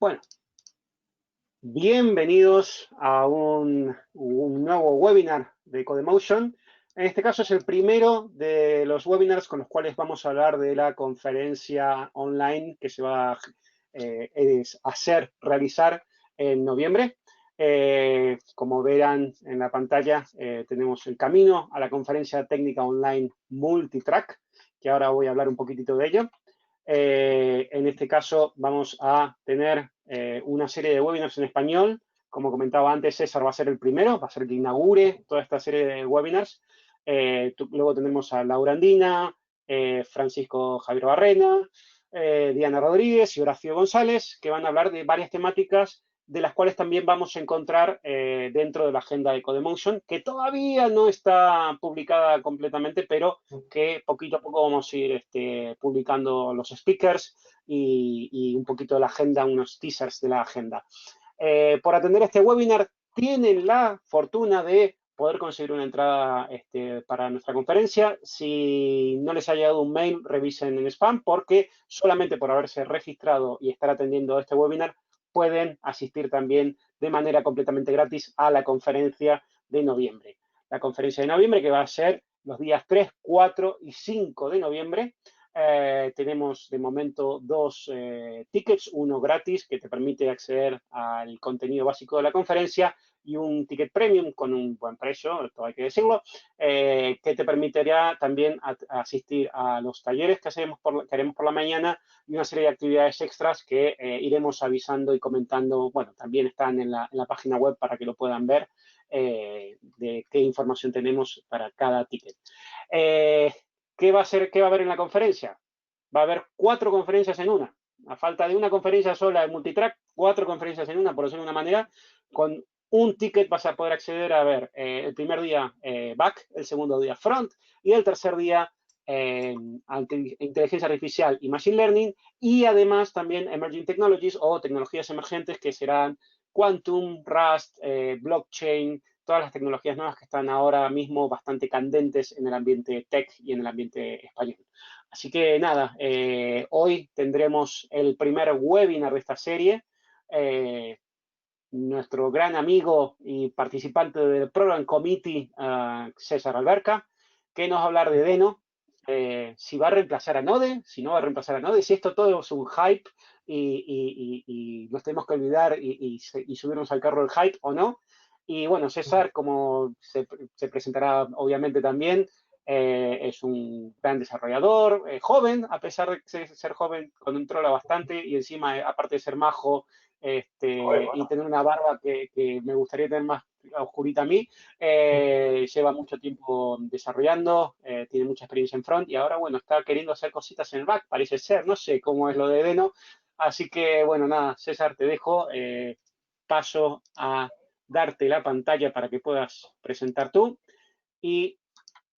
Bueno, bienvenidos a un nuevo webinar de Codemotion. En este caso es el primero de los webinars con los cuales vamos a hablar de la conferencia online que se va a realizar en noviembre. Como verán en la pantalla, tenemos el camino a la conferencia técnica online Multitrack, que ahora voy a hablar un poquitito de ello. En este caso vamos a tener una serie de webinars en español. Como comentaba antes, César va a ser el primero, va a ser el que inaugure toda esta serie de webinars. Luego tendremos a Laura Andina, Francisco Javier Barrena, Diana Rodríguez y Horacio González, que van a hablar de varias temáticas de las cuales también vamos a encontrar dentro de la agenda de Codemotion, que todavía no está publicada completamente, pero que poquito a poco vamos a ir publicando los speakers y un poquito de la agenda, unos teasers de la agenda. Por atender este webinar, tienen la fortuna de poder conseguir una entrada para nuestra conferencia. Si no les ha llegado un mail, revisen en spam, porque solamente por haberse registrado y estar atendiendo este webinar, pueden asistir también de manera completamente gratis a la conferencia de noviembre. La conferencia de noviembre que va a ser los días 3, 4 y 5 de noviembre. Tenemos de momento dos tickets, uno gratis que te permite acceder al contenido básico de la conferencia y un ticket premium con un buen precio, esto hay que decirlo, que te permitirá también asistir a los talleres que haremos por la mañana y una serie de actividades extras que iremos avisando y comentando. Bueno, también están en la página web para que lo puedan ver de qué información tenemos para cada ticket. ¿Qué va a haber en la conferencia? Va a haber 4 conferencias en una. A falta de una conferencia sola de Multitrack, 4 conferencias en una, por decirlo de una manera. Con un ticket vas a poder acceder a ver el primer día back, el segundo día front y el tercer día inteligencia artificial y machine learning, y además también emerging technologies o tecnologías emergentes que serán quantum, Rust, blockchain, todas las tecnologías nuevas que están ahora mismo bastante candentes en el ambiente tech y en el ambiente español. Así que nada, hoy tendremos el primer webinar de esta serie. Nuestro gran amigo y participante del Program Committee, César Alberca, que nos va a hablar de Deno, si va a reemplazar a Node, si no va a reemplazar a Node, si esto todo es un hype y nos tenemos que olvidar y subirnos al carro del hype o no. Y bueno, César, como se presentará obviamente también, es un gran desarrollador, joven, a pesar de ser joven, controla bastante y encima, aparte de ser majo, y tener una barba que me gustaría tener más oscurita a mí, lleva mucho tiempo desarrollando, tiene mucha experiencia en front y ahora, bueno, está queriendo hacer cositas en el back, parece ser, no sé cómo es lo de Deno. Así que, bueno, nada, César, te dejo, paso a darte la pantalla para que puedas presentar tú y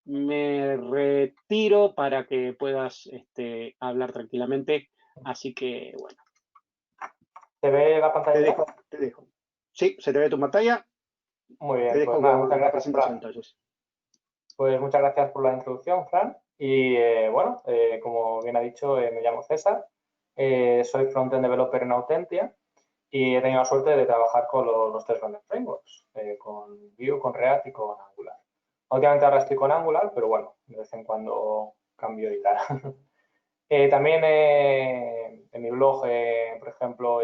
me retiro para que puedas hablar tranquilamente. Así que, bueno. ¿Te ve la pantalla? Te dejo. Sí, se te ve tu pantalla. Muy bien, te dejo pues nada, con muchas la gracias, presentación, Fran. entonces. Pues muchas gracias por la introducción, Fran. Y bueno, como bien ha dicho, me llamo César, soy front-end developer en Autentia y he tenido la suerte de trabajar con los tres grandes frameworks, con Vue, con React y con Angular. Últimamente ahora estoy con Angular, pero bueno, de vez en cuando cambio y tal. También en mi blog, por ejemplo,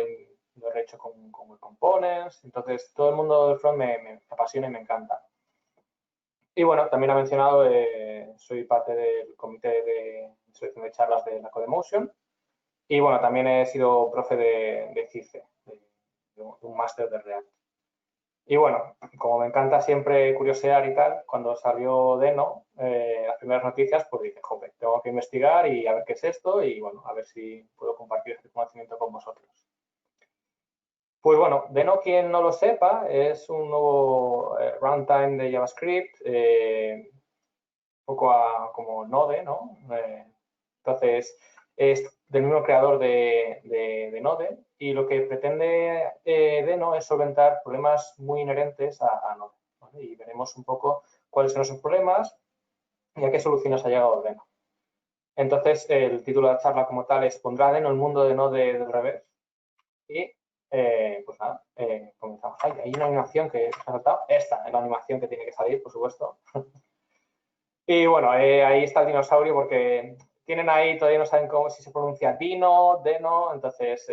lo he hecho con Web Components. Entonces, todo el mundo del front me apasiona y me encanta. Y bueno, también ha mencionado, soy parte del comité de selección de charlas de la Codemotion. Y bueno, también he sido profe de CICE, de un máster de React. Y bueno, como me encanta siempre curiosear y tal, cuando salió Deno, las primeras noticias, pues dije, joder, tengo que investigar y a ver qué es esto y bueno, a ver si puedo compartir este conocimiento con vosotros. Pues bueno, Deno, quien no lo sepa, es un nuevo runtime de JavaScript, un poco como Node, ¿no? Entonces, es del mismo creador de Node y lo que pretende Deno es solventar problemas muy inherentes a Node, ¿vale? Y veremos un poco cuáles son esos problemas y a qué soluciones ha llegado Deno. Entonces, el título de la charla como tal es ¿Pondrá Deno el mundo de Node del revés? Y pues nada, comenzamos. Hay una animación que se ha saltado. Esta es la animación que tiene que salir, por supuesto. Y bueno, ahí está el dinosaurio porque tienen ahí, todavía no saben cómo, si se pronuncia dino, deno, entonces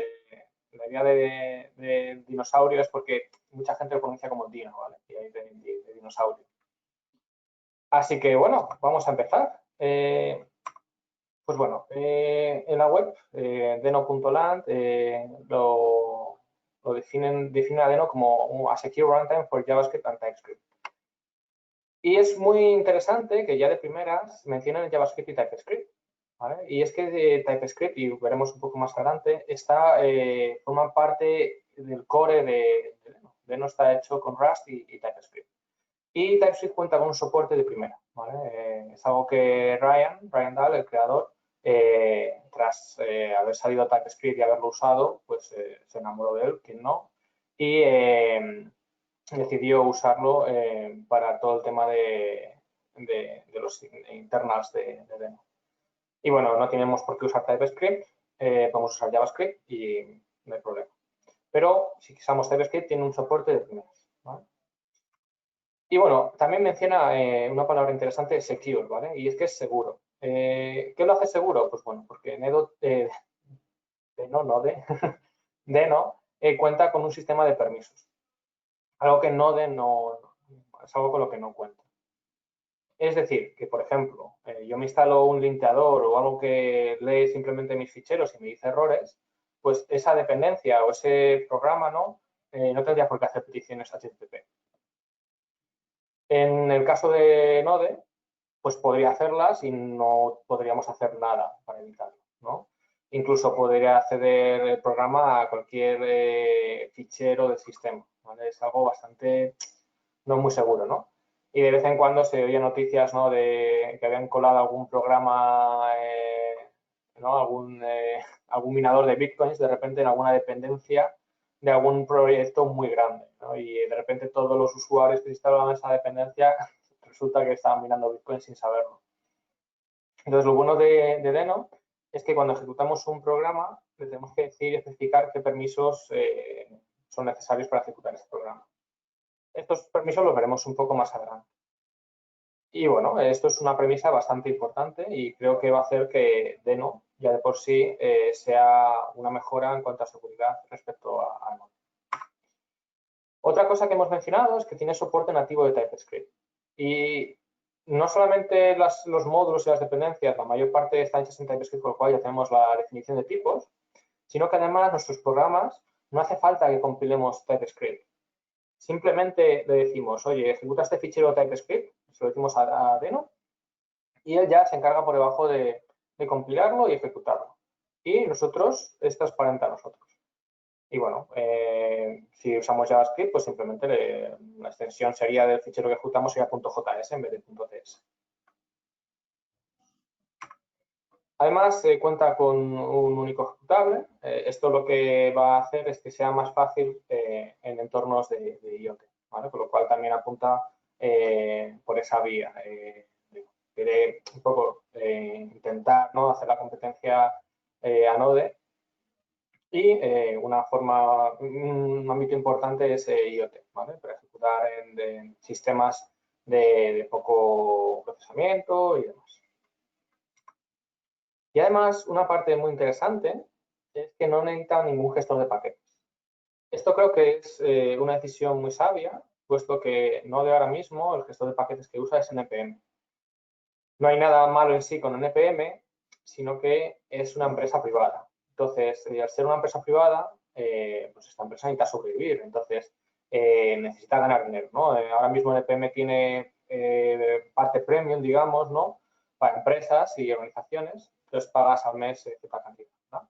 la idea de dinosaurio es porque mucha gente lo pronuncia como dino, ¿vale? Y ahí de dinosaurio. Así que bueno, vamos a empezar. Pues bueno, en la web, deno.land, lo definen a Deno como a secure runtime for JavaScript and TypeScript. Y es muy interesante que ya de primeras mencionen el JavaScript y TypeScript. ¿Vale? Y es que TypeScript, y veremos un poco más adelante, forma parte del core de Deno. Deno está hecho con Rust y TypeScript. Y TypeScript cuenta con un soporte de primera. ¿Vale? Es algo que Ryan Dahl, el creador, tras haber salido TypeScript y haberlo usado, pues se enamoró de él, quien no, y decidió usarlo para todo el tema de los internals de Deno. Y bueno, no tenemos por qué usar TypeScript, podemos usar JavaScript y no hay problema. Pero si usamos TypeScript tiene un soporte de primeras. ¿Vale? Y bueno, también menciona una palabra interesante, secure, ¿vale? Y es que es seguro. ¿Qué lo hace seguro? Pues bueno, porque Deno cuenta con un sistema de permisos. Algo que Node no, es algo con lo que no cuenta. Es decir, que por ejemplo, yo me instalo un linteador o algo que lee simplemente mis ficheros y me dice errores, pues esa dependencia o ese programa no tendría por qué hacer peticiones HTTP. En el caso de Node, pues podría hacerlas y no podríamos hacer nada para evitarlo, ¿no? Incluso podría acceder el programa a cualquier fichero del sistema, ¿vale? Es algo bastante no muy seguro, ¿no? Y de vez en cuando se oye noticias, ¿no? De que habían colado algún programa, ¿no? Algún minador de bitcoins de repente en alguna dependencia de algún proyecto muy grande, ¿no? Y de repente todos los usuarios que instalaban esa dependencia resulta que estaban minando bitcoins sin saberlo. Entonces, lo bueno de Deno es que cuando ejecutamos un programa le tenemos que decir y especificar qué permisos son necesarios para ejecutar ese programa. Estos permisos los veremos un poco más adelante. Y bueno, esto es una premisa bastante importante y creo que va a hacer que Deno ya de por sí sea una mejora en cuanto a seguridad respecto a Node. Otra cosa que hemos mencionado es que tiene soporte nativo de TypeScript. Y no solamente los módulos y las dependencias, la mayor parte están hechas en TypeScript, con lo cual ya tenemos la definición de tipos, sino que además nuestros programas no hace falta que compilemos TypeScript. Simplemente le decimos, oye, ejecuta este fichero TypeScript, se lo decimos a Deno, y él ya se encarga por debajo de compilarlo y ejecutarlo. Y nosotros, es transparente a nosotros. Y bueno, si usamos JavaScript, pues simplemente la extensión sería del fichero que ejecutamos sería .js en vez de .ts. Además, cuenta con un único ejecutable. Esto lo que va a hacer es que sea más fácil en entornos de IoT, ¿vale? Con lo cual también apunta por esa vía. Quiere un poco intentar, ¿no?, hacer la competencia a Node. Y un ámbito importante es IoT, ¿vale? Para ejecutar en sistemas de poco procesamiento y demás. Y además, una parte muy interesante es que no necesita ningún gestor de paquetes. Esto creo que es una decisión muy sabia, puesto que Node ahora mismo el gestor de paquetes que usa es NPM. No hay nada malo en sí con NPM, sino que es una empresa privada. Entonces, al ser una empresa privada, pues esta empresa necesita sobrevivir. Entonces, necesita ganar dinero, ¿no? Ahora mismo NPM tiene parte premium, digamos, ¿no?, para empresas y organizaciones. Entonces, pagas al mes cierta cantidad, ¿no?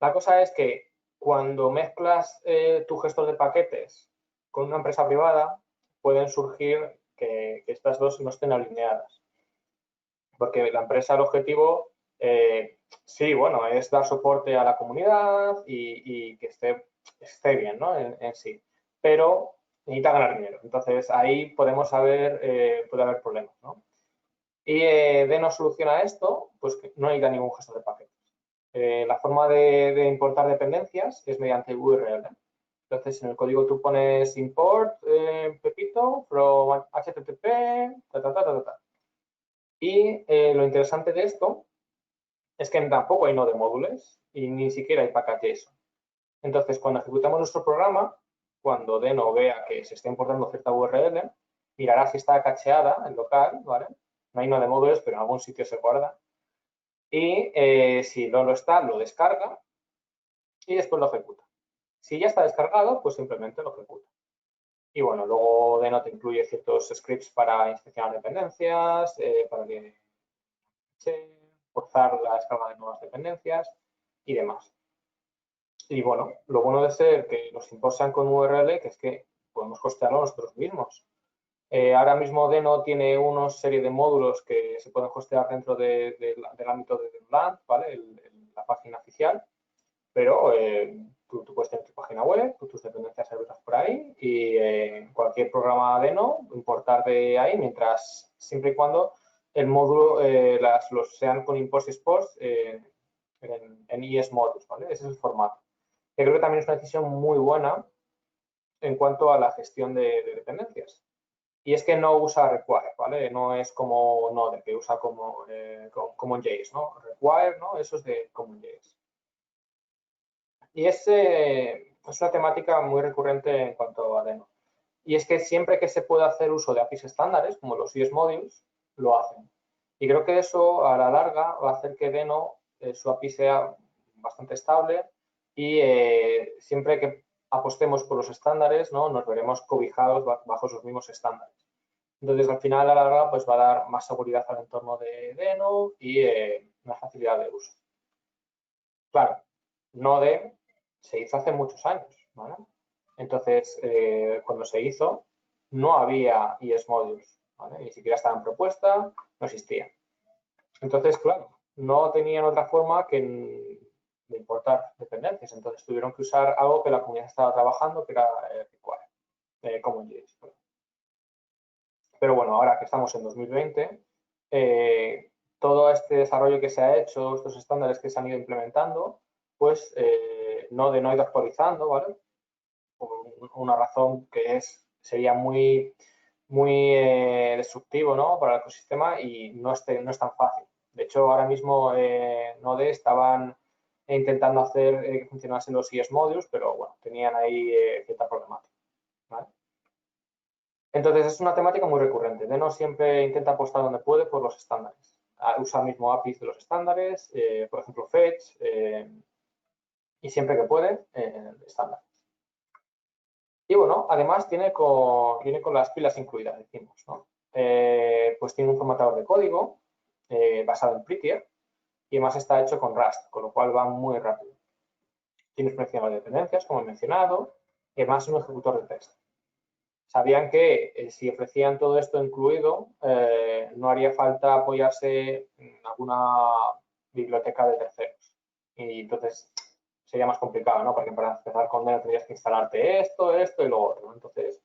La cosa es que cuando mezclas tu gestor de paquetes con una empresa privada, pueden surgir que estas dos no estén alineadas. Porque la empresa, el objetivo, sí, bueno, es dar soporte a la comunidad y que esté bien, ¿no?, en sí. Pero necesita ganar dinero. Entonces, ahí puede haber problemas, ¿no? Y Deno soluciona esto, pues que no necesita ningún gestor de paquetes. La forma de importar dependencias es mediante URL. Entonces, en el código tú pones import Pepito from HTTP, ta, ta, ta, ta, ta. Y lo interesante de esto es que tampoco hay node módulos y ni siquiera hay package.json. Entonces, cuando ejecutamos nuestro programa, cuando Deno vea que se está importando cierta URL, mirará si está cacheada en local, ¿vale? No hay node módulos, pero en algún sitio se guarda. Y si no lo está, lo descarga y después lo ejecuta. Si ya está descargado, pues simplemente lo ejecuta. Y bueno, luego Deno te incluye ciertos scripts para inspeccionar dependencias, para que forzar la descarga de nuevas dependencias y demás. Y bueno, lo bueno de ser que los imports sean con URL, que es que podemos hostearlo nosotros mismos. Ahora mismo Deno tiene una serie de módulos que se pueden hostear dentro del ámbito de LAMP, ¿vale? La página oficial, pero tú puedes tener tu página web, tus dependencias abiertas por ahí y cualquier programa Deno importar de ahí, siempre y cuando el módulo los sean con imports y exports en ES modules, ¿vale? Ese es el formato. Que creo que también es una decisión muy buena en cuanto a la gestión de dependencias. Y es que no usa require, ¿vale? No es como Node, que usa como CommonJS, ¿no? Require, ¿no? Eso es de CommonJS. Y es una temática muy recurrente en cuanto a Deno. Y es que siempre que se puede hacer uso de APIs estándares, como los ES Modules, lo hacen. Y creo que eso, a la larga, va a hacer que Deno, su API sea bastante estable y siempre que apostemos por los estándares, ¿no? Nos veremos cobijados bajo esos mismos estándares. Entonces, al final, a la larga, pues va a dar más seguridad al entorno de Deno y más facilidad de uso. Claro, Node se hizo hace muchos años, ¿vale? Entonces, cuando se hizo, no había ES Modules, ¿vale? Ni siquiera estaba en propuesta, no existía. Entonces, claro, no tenían otra forma que de importar dependencias. Entonces, tuvieron que usar algo que la comunidad estaba trabajando, que era Require, CommonJS. Pero bueno, ahora que estamos en 2020, todo este desarrollo que se ha hecho, estos estándares que se han ido implementando, pues Node no ha ido actualizando, ¿vale? Por una razón que sería muy destructivo, ¿no? Para el ecosistema y no es tan fácil. De hecho, ahora mismo Node estaban intentando hacer que funcionasen los ES modules, pero bueno, tenían ahí cierta problemática, ¿vale? Entonces, es una temática muy recurrente. Deno siempre intenta apostar donde puede por los estándares. Usa mismo APIs de los estándares, por ejemplo, Fetch, y siempre que puede, estándares. Y bueno, además viene con las pilas incluidas, decimos, ¿no? Pues tiene un formatador de código basado en Prettier y además está hecho con Rust, con lo cual va muy rápido. Tiene expresión de dependencias, como he mencionado, y además un ejecutor de test. Sabían que si ofrecían todo esto incluido, no haría falta apoyarse en alguna biblioteca de terceros. Y entonces sería más complicado, ¿no? Porque para empezar con Deno tendrías que instalarte esto y lo otro, ¿no? Entonces,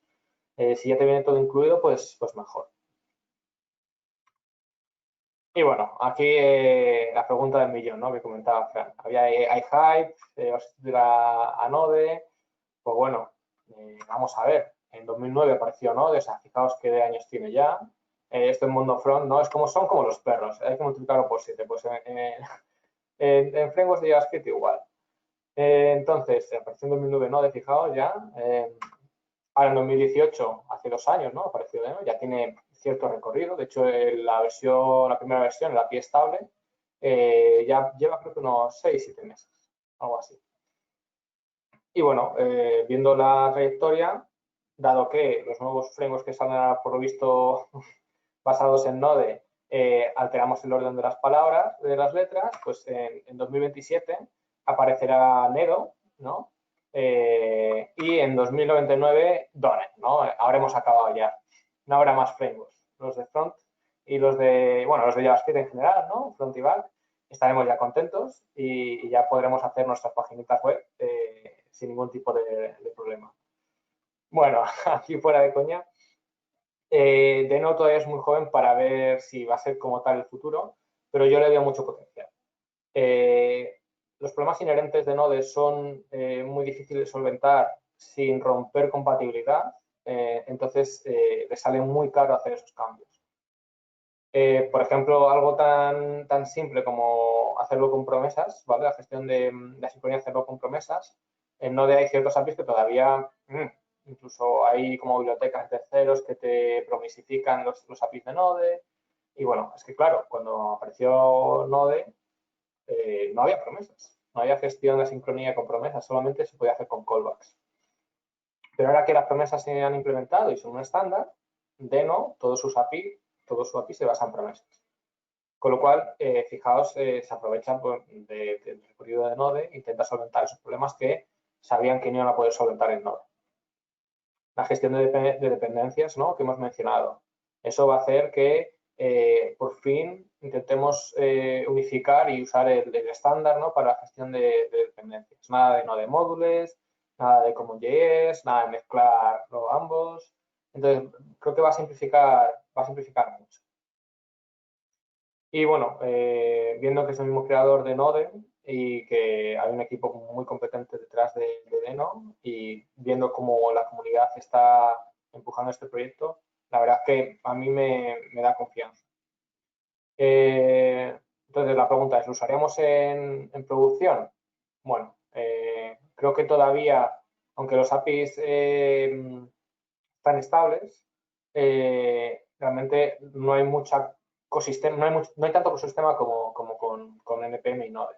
si ya te viene todo incluido, pues mejor. Y bueno, aquí la pregunta del millón, ¿no? Que comentaba Fran. Hay hype, vas a sustituir a Node. Pues bueno, vamos a ver. En 2009 apareció Node, o sea, fijaos qué de años tiene ya. Esto en mundo front, ¿no? Son como los perros, hay que multiplicarlo por 7. Pues en frameworks de JavaScript igual. Entonces, apareció en 2009 Node, fijaos ya. Ahora en 2018, hace 2 años, ¿no? Apareció Deno, ya tiene cierto recorrido. De hecho, la primera versión, la API estable, ya lleva creo que unos 6-7 meses, algo así. Y bueno, viendo la trayectoria, dado que los nuevos frameworks que salen por lo visto basados en Node, alteramos el orden de las palabras, de las letras, pues en 2027 aparecerá Nedo, ¿no? Y en 2099 Donut, ¿no? Habremos acabado ya. No habrá más frameworks. Los de front y los de JavaScript en general, ¿no? Front y back, estaremos ya contentos y ya podremos hacer nuestras paginitas web sin ningún tipo de problema. Bueno, aquí fuera de coña, Deno todavía es muy joven para ver si va a ser como tal el futuro, pero yo le veo mucho potencial. los problemas inherentes de Node son muy difíciles de solventar sin romper compatibilidad, entonces le sale muy caro hacer esos cambios. Por ejemplo, algo tan simple como hacerlo con promesas, ¿vale? La gestión de la sincronía, hacerlo con promesas. En Node hay ciertos APIs que todavía, incluso hay como bibliotecas de terceros que te promisifican los APIs de Node. Y bueno, es que claro, cuando apareció Node, no había promesas, no había gestión de sincronía con promesas, solamente se podía hacer con callbacks. Pero ahora que las promesas se han implementado y son un estándar, Deno, todo su API se basa en promesas. Con lo cual, fijaos, se aprovechan del recorrido de Node, intenta solventar esos problemas que sabían que no iban a poder solventar en Node. La gestión de dependencias, ¿no?, que hemos mencionado. Eso va a hacer que por fin intentemos unificar y usar el estándar, ¿no?, para la gestión de dependencias. Nada de Node módulos, nada de CommonJS, nada de mezclar ambos. Entonces, creo que va a simplificar mucho. Y bueno, viendo que es el mismo creador de Node y que hay un equipo muy competente detrás de Deno, y viendo cómo la comunidad está empujando este proyecto, la verdad es que a mí me da confianza. Entonces, la pregunta es, ¿lo usaríamos en producción? Bueno, creo que todavía, aunque los APIs están estables, realmente no hay mucha ecosistema, no hay tanto ecosistema como con NPM y Node.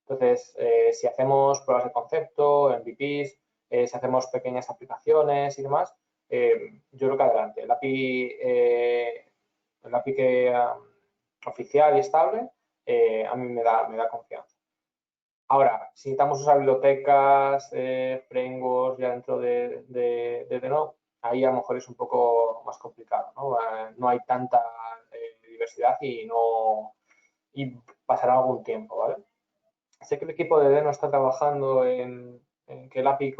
Entonces, si hacemos pruebas de concepto, MVPs, si hacemos pequeñas aplicaciones y demás, yo creo que adelante. El API oficial y estable, a mí me da confianza. Ahora, si necesitamos usar bibliotecas, frameworks ya dentro de Deno, ahí a lo mejor es un poco más complicado, ¿no? No hay tanta diversidad y pasará algún tiempo, ¿vale? Sé que el equipo de Deno está trabajando en que el API,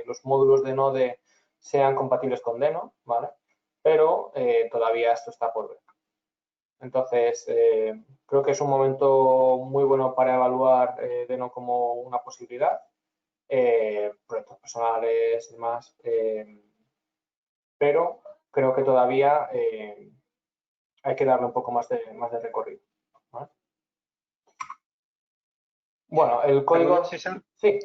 los módulos de Node sean compatibles con Deno, ¿vale? Pero todavía esto está por ver. Entonces, creo que es un momento muy bueno para evaluar Deno como una posibilidad, proyectos personales y demás, pero creo que todavía hay que darle un poco más de recorrido, ¿vale? Bueno, el código... ¿Perdona, César? Sí.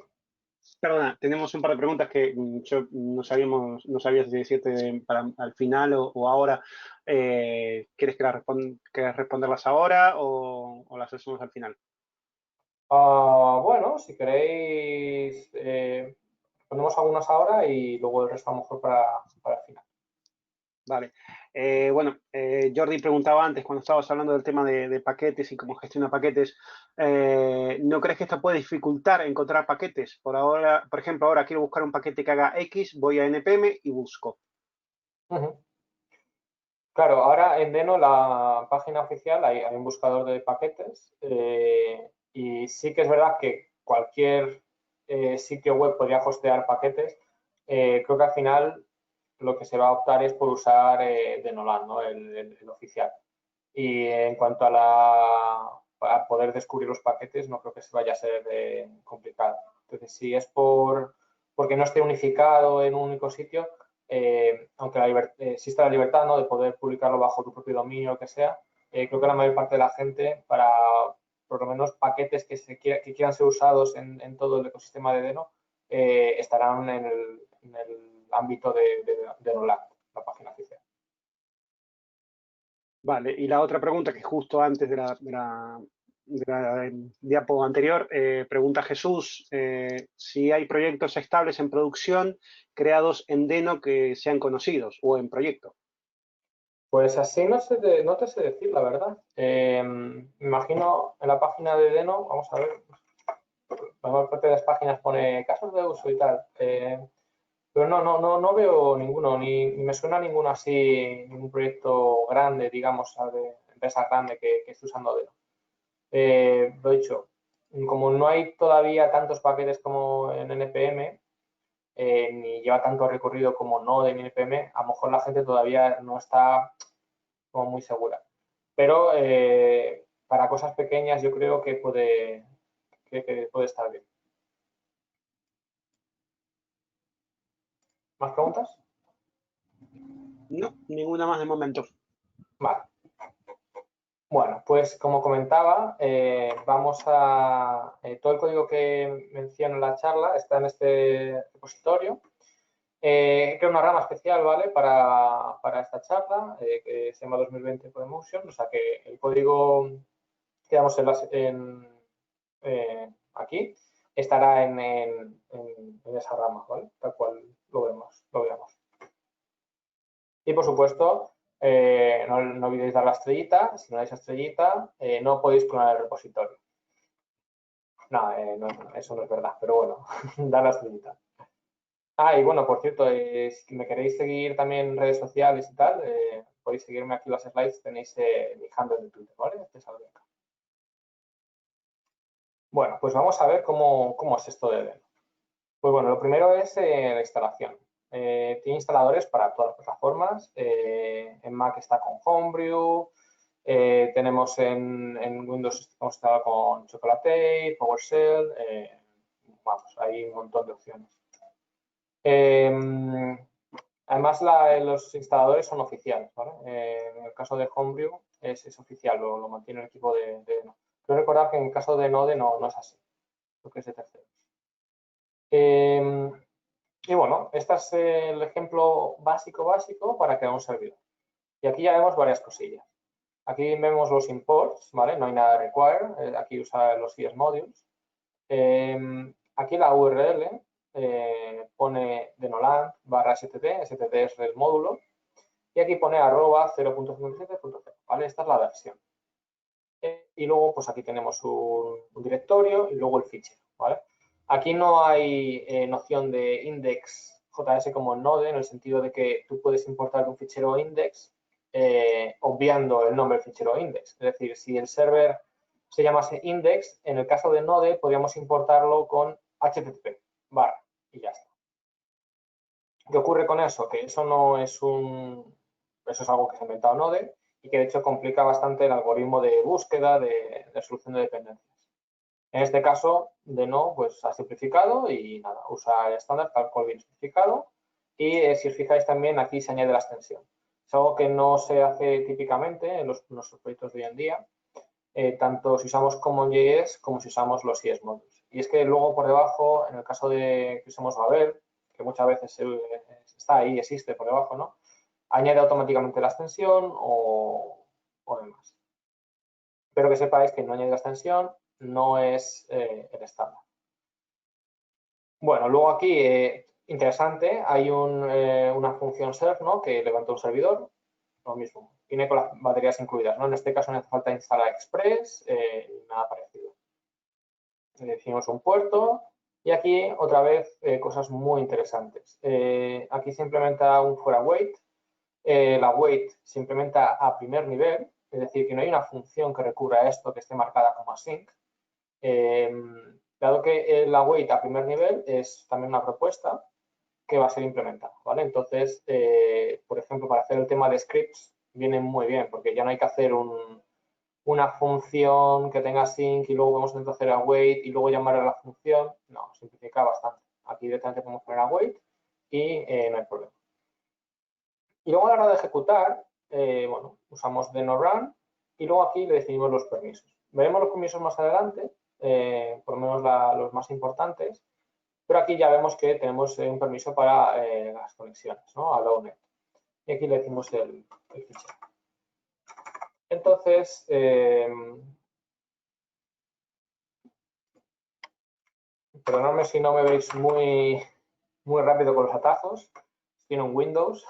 Perdona, tenemos un par de preguntas que yo no sabía si decirte al final o ahora. ¿Quieres quieres responderlas ahora o las hacemos al final? Bueno, si queréis, ponemos algunas ahora y luego el resto a lo mejor para el final. Vale. Bueno, Jordi preguntaba antes, cuando estabas hablando del tema de paquetes y cómo gestiona paquetes, ¿no crees que esto puede dificultar encontrar paquetes? Por ahora, por ejemplo, ahora quiero buscar un paquete que haga X, voy a NPM y busco. Claro, ahora en Deno, la página oficial, hay un buscador de paquetes y sí que es verdad que cualquier sitio web podría hostear paquetes. Creo que al final lo que se va a optar es por usar Denoland, ¿no?, el oficial. Y en cuanto a poder descubrir los paquetes, no creo que se vaya a ser complicado. Entonces, si es porque no esté unificado en un único sitio, aunque exista la libertad, ¿no?, de poder publicarlo bajo tu propio dominio o lo que sea, creo que la mayor parte de la gente, para por lo menos paquetes que quieran ser usados en todo el ecosistema de Deno, estarán en el ámbito de Noland, la página oficial. Vale, y la otra pregunta, que justo antes de la diapo anterior, pregunta Jesús si hay proyectos estables en producción creados en Deno que sean conocidos o en proyecto. Pues así no te sé decir, la verdad. Me imagino en la página de Deno, vamos a ver, la mayor parte de las páginas pone casos de uso y tal, pero no veo ninguno, ni me suena ninguno así, ningún proyecto grande, digamos, de empresa grande que esté usando Deno. Lo dicho, como no hay todavía tantos paquetes como en NPM, ni lleva tanto recorrido como Node en NPM, a lo mejor la gente todavía no está como muy segura. Pero para cosas pequeñas yo creo que que puede estar bien. ¿Más preguntas? No, ninguna más de momento. Vale. Bueno, pues como comentaba, vamos a... todo el código que menciono en la charla está en este repositorio. He creado una rama especial, ¿vale? Para esta charla, que se llama 2020 Promotion, o sea que el código que damos aquí estará en esa rama, ¿vale? Tal cual lo veamos. Y por supuesto, no olvidéis dar la estrellita. Si no dais la estrellita, no podéis clonar el repositorio. No, eso no es verdad, pero bueno, dar la estrellita. Ah, y bueno, por cierto, si me queréis seguir también en redes sociales y tal, podéis seguirme aquí en las slides, tenéis mi handle de Twitter, ¿vale? Este sale acá. Bueno, pues vamos a ver cómo es esto de Deno. Pues bueno, lo primero es la instalación. Tiene instaladores para todas las plataformas. En Mac está con Homebrew. Tenemos en Windows hemos instalado con Chocolate, PowerShell. Vamos, hay un montón de opciones. Además, los instaladores son oficiales, ¿vale? En el caso de Homebrew es oficial, lo mantiene el equipo de Deno. Quiero recordar que en el caso de Node no es así, porque es de terceros. Y bueno, este es el ejemplo básico para crear un servidor. Y aquí ya vemos varias cosillas. Aquí vemos los imports, ¿vale? No hay nada de require, aquí usa los CS modules. Aquí la URL pone denoland /stt, stt es el módulo, y aquí pone @0.57.0, ¿vale? Esta es la versión. Y luego, pues aquí tenemos un directorio y luego el fichero, ¿vale? Aquí no hay noción de index JS como en Node, en el sentido de que tú puedes importar un fichero index obviando el nombre del fichero index. Es decir, si el server se llamase index, en el caso de Node podríamos importarlo con http y ya está. ¿Qué ocurre con eso? Que eso no es eso es algo que se ha inventado Node y que de hecho complica bastante el algoritmo de búsqueda de solución de dependencias. En este caso, Deno pues ha simplificado y nada, usa el estándar tal cual bien simplificado. Y si os fijáis también aquí se añade la extensión. Es algo que no se hace típicamente en nuestros proyectos de hoy en día, tanto si usamos CommonJS como si usamos los CS modules. Y es que luego por debajo, en el caso de que usemos Babel, que muchas veces está ahí, existe por debajo, ¿no? Añade automáticamente la extensión o demás. Pero que sepáis que no añade la extensión, no es el estándar. Bueno, luego aquí, interesante, hay una función serve, ¿no? Que levanta un servidor, lo mismo, viene con las baterías incluidas, ¿no? En este caso no hace falta instalar Express, nada parecido. Le decimos un puerto y aquí otra vez cosas muy interesantes. Aquí se implementa un fuera wait. La wait se implementa a primer nivel, es decir, que no hay una función que recurra a esto que esté marcada como async. Dado que la wait a primer nivel es también una propuesta que va a ser implementada, ¿vale? Entonces, por ejemplo, para hacer el tema de scripts viene muy bien porque ya no hay que hacer una función que tenga sync y luego vamos a hacer await y luego llamar a la función. No, simplifica bastante. Aquí directamente podemos poner await y no hay problema. Y luego a la hora de ejecutar, bueno, usamos deno-run y luego aquí le definimos los permisos. Veremos los permisos más adelante, por lo menos los más importantes, pero aquí ya vemos que tenemos un permiso para las conexiones, ¿no? A Lownet. Y aquí le decimos el fichero. Entonces, perdonadme si no me veis muy rápido con los atajos. Tiene un Windows.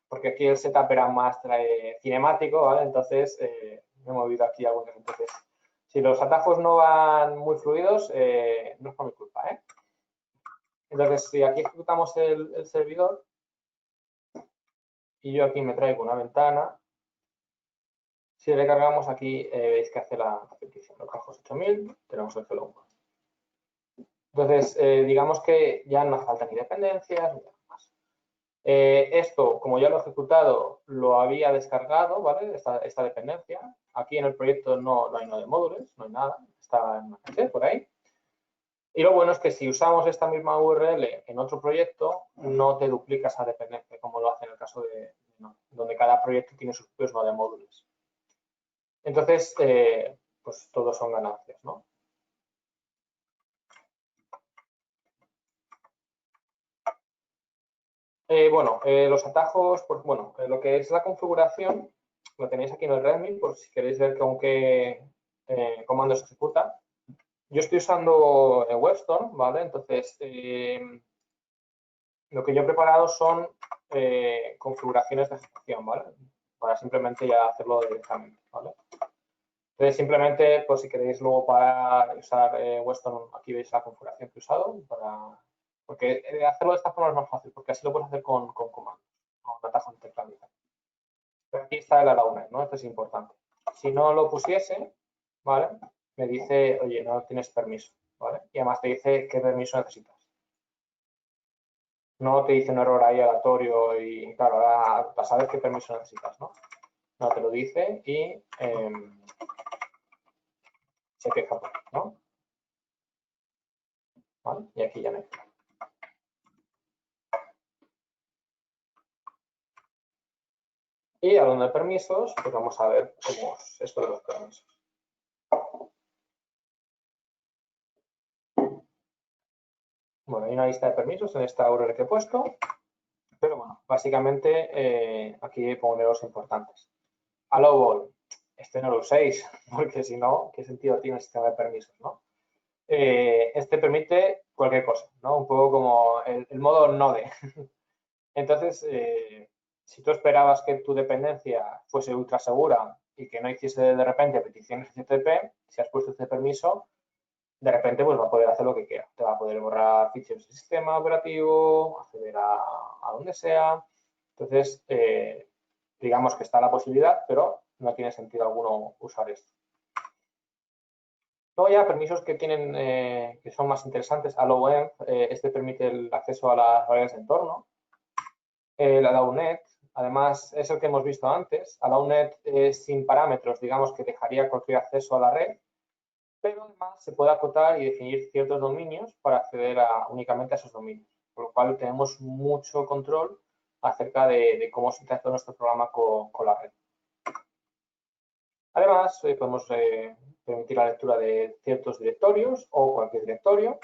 Porque aquí el setup era más cinemático, ¿vale? Entonces, me he movido aquí algunas. Entonces, si los atajos no van muy fluidos, no es por mi culpa, ¿eh? Entonces, si aquí ejecutamos el servidor y yo aquí me traigo una ventana, si recargamos aquí, veis que hace la petición. Localhost 8000, tenemos el hello. Entonces, digamos que ya no hace falta ni dependencias ni nada más. Esto, como ya lo he ejecutado, lo había descargado, ¿vale? Esta dependencia. Aquí en el proyecto no hay Node Modules, no hay nada, está en una caché por ahí. Y lo bueno es que si usamos esta misma URL en otro proyecto, no te duplica esa dependencia, como lo hace en el caso de Node, donde cada proyecto tiene sus propios Node Modules. Entonces, pues todos son ganancias, ¿no? Los atajos, pues, bueno, lo que es la configuración, lo tenéis aquí en el README, por si queréis ver con qué comando se ejecuta. Yo estoy usando WebStorm, ¿vale? Entonces, lo que yo he preparado son configuraciones de ejecución, ¿vale? Para simplemente ya hacerlo directamente, ¿vale? Entonces, simplemente, pues si queréis luego para usar WebStorm, aquí veis la configuración que he usado, porque hacerlo de esta forma es más fácil, porque así lo puedes hacer con comandos, con atajo de teclado. Pero aquí está el allownet, ¿no? Esto es importante. Si no lo pusiese, ¿vale? Me dice, oye, no tienes permiso, ¿vale? Y además te dice qué permiso necesitas. No te dice un error ahí aleatorio y, claro, ahora para saber qué permiso necesitas, ¿no? No te lo dice y se queja, ¿no? ¿Vale? Y aquí ya me... Y hablando de permisos, pues vamos a ver cómo es esto de los permisos. Bueno, hay una lista de permisos en esta URL que he puesto, pero bueno, básicamente aquí pongo los importantes. Allow all, este no lo uséis, porque si no, ¿qué sentido tiene el sistema de permisos, no? Este permite cualquier cosa, ¿no? Un poco como el modo Node. Entonces, si tú esperabas que tu dependencia fuese ultra segura y que no hiciese de repente peticiones HTTP, si has puesto este permiso, de repente pues va a poder hacer lo que quiera. Te va a poder borrar ficheros del sistema operativo, acceder a donde sea. Entonces, digamos que está la posibilidad, pero no tiene sentido alguno usar esto. Luego ya permisos que tienen, que son más interesantes, allowenv, este permite el acceso a las variables de entorno. El allownet, además, es el que hemos visto antes. Allownet es sin parámetros, digamos que dejaría cualquier acceso a la red, pero además se puede acotar y definir ciertos dominios para acceder únicamente a esos dominios, por lo cual tenemos mucho control acerca de cómo se interactúa nuestro programa con la red. Además, podemos permitir la lectura de ciertos directorios o cualquier directorio,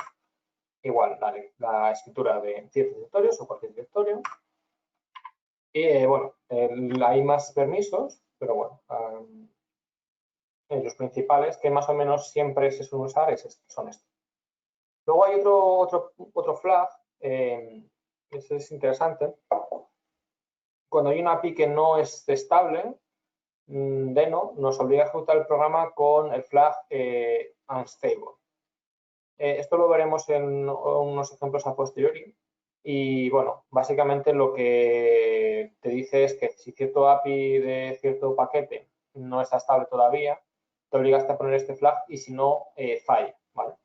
igual la escritura de ciertos directorios o cualquier directorio. Y bueno, hay más permisos, pero bueno, los principales que más o menos siempre se suelen usar son estos. Luego hay otro flag, ese es interesante. Cuando hay una API que no es estable, Deno nos obliga a ejecutar el programa con el flag unstable. Esto lo veremos en unos ejemplos a posteriori. Y bueno, básicamente lo que te dice es que si cierto API de cierto paquete no está estable todavía, te obligas a poner este flag y si no, falla, ¿vale?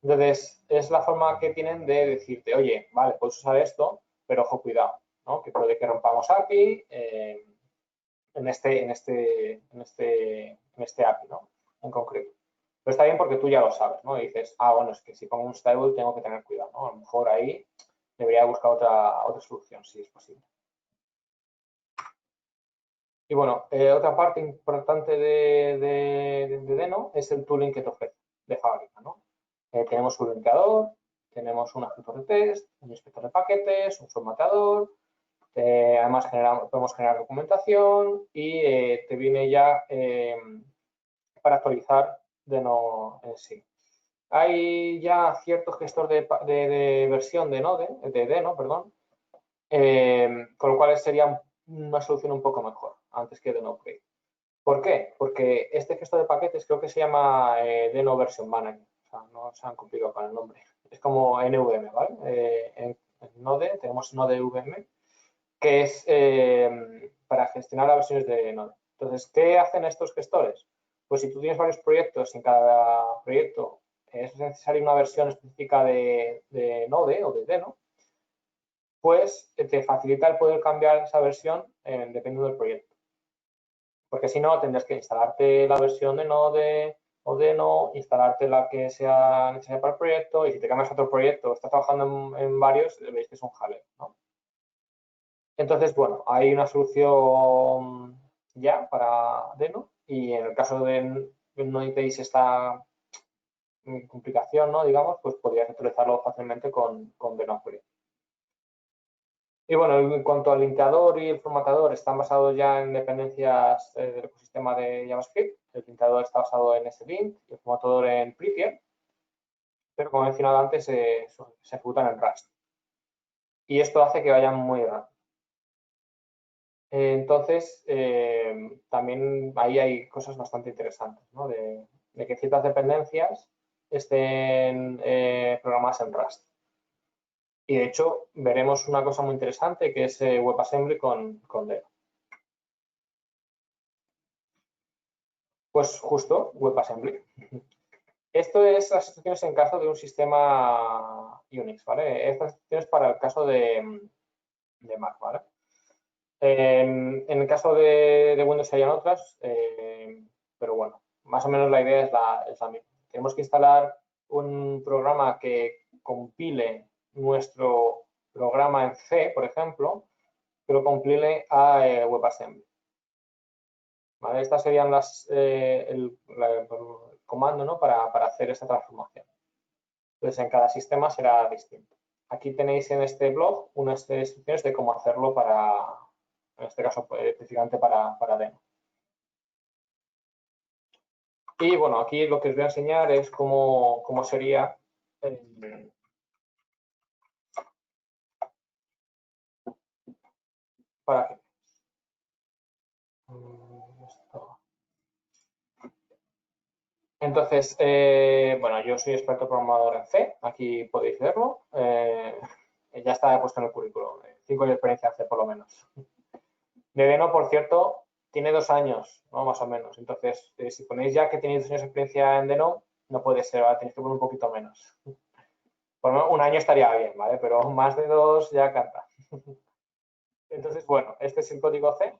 Entonces, es la forma que tienen de decirte, oye, vale, puedes usar esto, pero ojo, cuidado, ¿no? Que puede que rompamos API en este API, ¿no? En concreto. Pero está bien porque tú ya lo sabes, ¿no? Y dices, bueno, es que si pongo un stable tengo que tener cuidado, ¿no? A lo mejor ahí debería buscar otra solución, si es posible. Y bueno, otra parte importante de Deno es el tooling que te ofrece de fábrica, ¿no? Tenemos un linkeador, tenemos un ejecutor de test, un inspector de paquetes, un formateador, además podemos generar documentación y te viene ya para actualizar Deno en sí. Hay ya cierto gestor de versión de Deno, perdón, con lo cual sería una solución un poco mejor antes que Deno Upgrade. ¿Por qué? Porque este gestor de paquetes creo que se llama Deno Version Manager. O sea, no se han complicado con el nombre. Es como NVM, ¿vale? En Node tenemos Node VM, que es para gestionar las versiones de Node. Entonces, ¿qué hacen estos gestores? Pues si tú tienes varios proyectos, en cada proyecto es necesaria una versión específica de Node o de Deno, pues te facilita el poder cambiar esa versión dependiendo del proyecto. porque si no tendrás que instalarte la versión de Node o de no, instalarte la que sea necesaria para el proyecto, y si te cambias a otro proyecto, estás trabajando en varios, veis que es un jaleo, ¿no? Entonces, bueno, hay una solución ya para Deno, y en el caso de no necesitéis esta complicación, ¿no? Digamos, pues podrías utilizarlo fácilmente con Deno Query. Y bueno, en cuanto al linkeador y el formatador, están basados ya en dependencias del ecosistema de JavaScript. El linkeador está basado en SLint y el formatador en Prettier, pero como he mencionado antes, se ejecutan en Rust. Y esto hace que vayan muy rápido. Entonces, también ahí hay cosas bastante interesantes, ¿no? De que ciertas dependencias estén programadas en Rust. Y de hecho, veremos una cosa muy interesante que es WebAssembly con Deno. Pues justo, WebAssembly. Esto es las instrucciones en caso de un sistema Unix, ¿vale? Estas instrucciones para el caso de Mac, ¿vale? En el caso de Windows hayan otras, pero bueno, más o menos la idea es la misma. Tenemos que instalar un programa que compile nuestro programa en C, por ejemplo, que lo compile a WebAssembly. ¿Vale? Estas serían el comando, ¿no? para hacer esta transformación. Entonces, en cada sistema será distinto. Aquí tenéis en este blog unas instrucciones de cómo hacerlo en este caso, específicamente para Deno. Y bueno, aquí lo que os voy a enseñar es cómo sería para qué. Entonces, bueno, yo soy experto programador en C, aquí podéis verlo. Ya está puesto en el currículum, 5 años de experiencia en C por lo menos. De Deno, por cierto, tiene 2 años, ¿no? Más o menos. Entonces, si ponéis ya que tenéis 2 años de experiencia en Deno, no puede ser, ¿vale? Tenéis que poner un poquito menos. Por lo menos 1 año estaría bien, ¿vale? Pero más de 2 ya canta. Entonces, bueno, este es el código C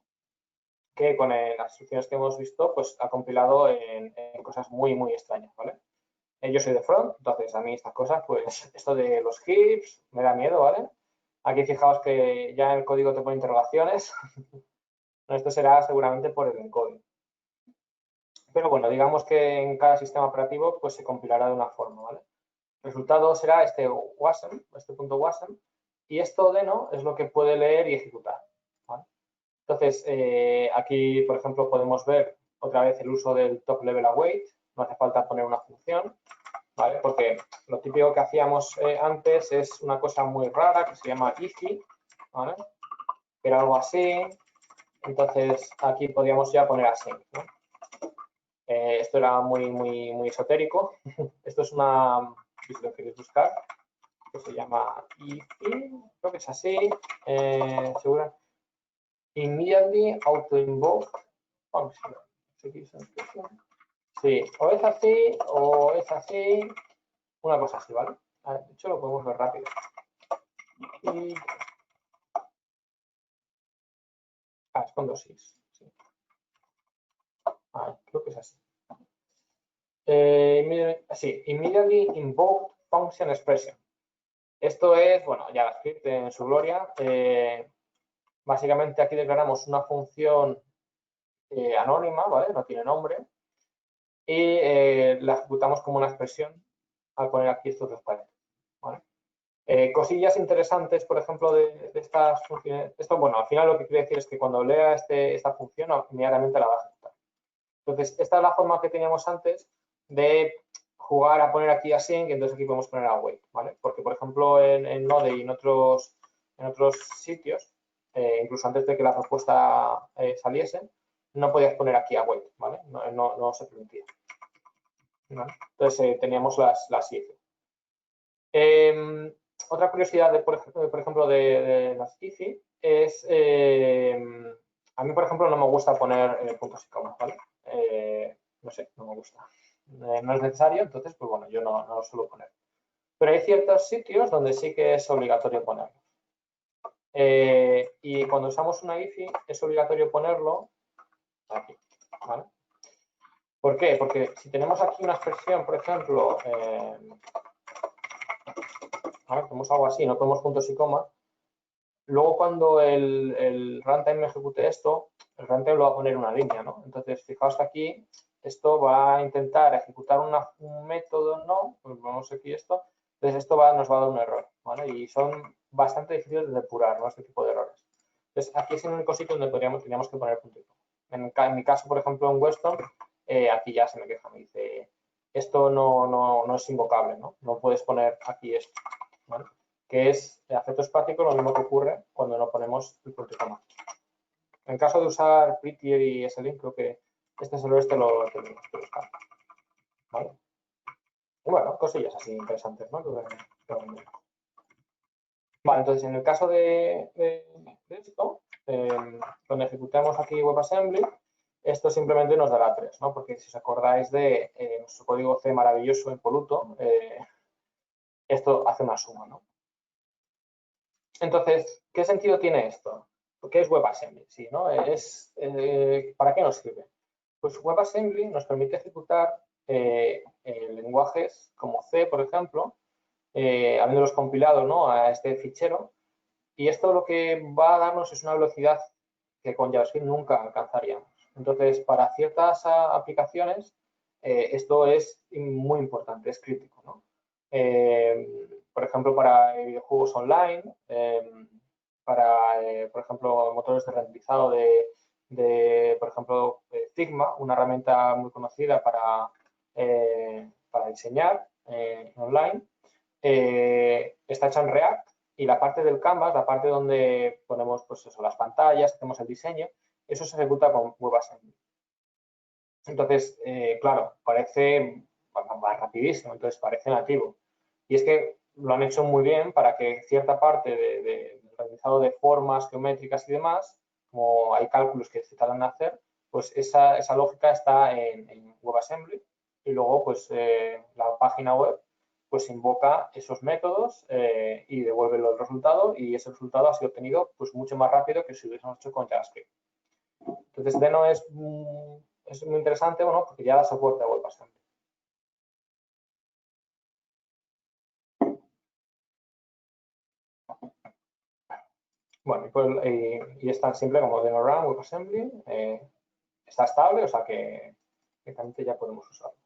que con las instrucciones que hemos visto, pues ha compilado en cosas muy, muy extrañas, ¿vale? Yo soy de front, entonces a mí estas cosas, pues esto de los hips me da miedo, ¿vale? Aquí fijaos que ya en el código te pone interrogaciones. Esto será seguramente por el encoding. Pero bueno, digamos que en cada sistema operativo pues se compilará de una forma, ¿vale? El resultado será este wasm, este punto wasm, y esto Deno es lo que puede leer y ejecutar, ¿vale? Entonces, aquí, por ejemplo, podemos ver otra vez el uso del top level await. No hace falta poner una función, ¿vale? Porque lo típico que hacíamos antes es una cosa muy rara que se llama easy, ¿vale? Era algo así. Entonces, aquí podríamos ya poner así, ¿no? Esto era muy, muy, muy esotérico. Esto es una, si lo queréis buscar, que se llama easy, creo que es así, seguro. Immediately auto-invoke function. Sí, o es así o es así, una cosa así, ¿vale? De hecho, lo podemos ver rápido. Y... es con 2 is. Sí. Creo que es así. Sí, immediately invoke function expression. Esto es, bueno, JavaScript en su gloria. Básicamente aquí declaramos una función anónima, ¿vale? No tiene nombre. Y la ejecutamos como una expresión al poner aquí estos dos paréntesis, ¿vale? Cosillas interesantes, por ejemplo, de estas funciones. Esto, bueno, al final lo que quiere decir es que cuando lea esta función, inmediatamente la va a ejecutar. Entonces, esta es la forma que teníamos antes de jugar a poner aquí async, y entonces aquí podemos poner await, ¿vale? Porque, por ejemplo, en Node y en otros sitios, incluso antes de que la respuesta saliese, no podías poner aquí await, ¿vale? No se permitía, ¿vale? Entonces, teníamos las if. Otra curiosidad, por ejemplo, de las IFI es, a mí, por ejemplo, no me gusta poner puntos y comas, ¿vale? No sé, no me gusta. No es necesario, entonces, pues bueno, yo no lo suelo poner. Pero hay ciertos sitios donde sí que es obligatorio ponerlo. Y cuando usamos una IFI, es obligatorio ponerlo aquí. ¿vale? ¿Por qué? Porque si tenemos aquí una expresión, por ejemplo, a ver, tenemos algo así, no ponemos puntos y comas, luego cuando el runtime ejecute esto, el runtime lo va a poner en una línea, ¿no? Entonces, fijaos que aquí esto va a intentar ejecutar un método, ¿no? Pues vamos aquí esto. Entonces, esto nos va a dar un error, ¿vale? Y son bastante difíciles de depurar, ¿no? Este tipo de errores. Entonces, aquí es el único sitio donde teníamos que poner punto y coma. En mi caso, por ejemplo, en Weston, aquí ya se me queja, me dice, esto no es invocable, ¿no? No puedes poner aquí esto, ¿vale? Que es, a efectos prácticos, lo mismo que ocurre cuando no ponemos el punto y coma. En caso de usar Prettier y SLint, creo que este error lo tenemos que buscar, ¿vale? Y bueno, cosillas así interesantes, ¿no? Vale, entonces en el caso de esto, donde ejecutamos aquí WebAssembly, esto simplemente nos dará 3, ¿no? Porque si os acordáis de nuestro código C maravilloso, impoluto, esto hace una suma, ¿no? Entonces, ¿qué sentido tiene esto? ¿Qué es WebAssembly? Sí, ¿no? ¿Para qué nos sirve? Pues WebAssembly nos permite ejecutar lenguajes como C, por ejemplo, habiéndolos compilado, ¿no?, a este fichero. Y esto lo que va a darnos es una velocidad que con JavaScript nunca alcanzaríamos. Entonces, para ciertas aplicaciones, esto es muy importante, es crítico, ¿no? Por ejemplo, para videojuegos online, para, por ejemplo, motores de renderizado por ejemplo, Figma, una herramienta muy conocida para diseñar online, está hecha en React y la parte del canvas, la parte donde ponemos pues eso, las pantallas, hacemos el diseño, eso se ejecuta con WebAssembly. Entonces, claro, va rapidísimo, entonces parece nativo. Y es que lo han hecho muy bien para que cierta parte del realizado de formas geométricas y demás, como hay cálculos que se tardan en hacer, pues esa lógica está en WebAssembly y luego pues la página web pues invoca esos métodos y devuelve el resultado y ese resultado ha sido obtenido pues mucho más rápido que si lo hubiésemos hecho con JavaScript. Entonces, Deno es muy interesante, bueno, porque ya da soporte a WebAssembly. Bueno, y es tan simple como Deno Run, WebAssembly, está estable, o sea que directamente ya podemos usarlo.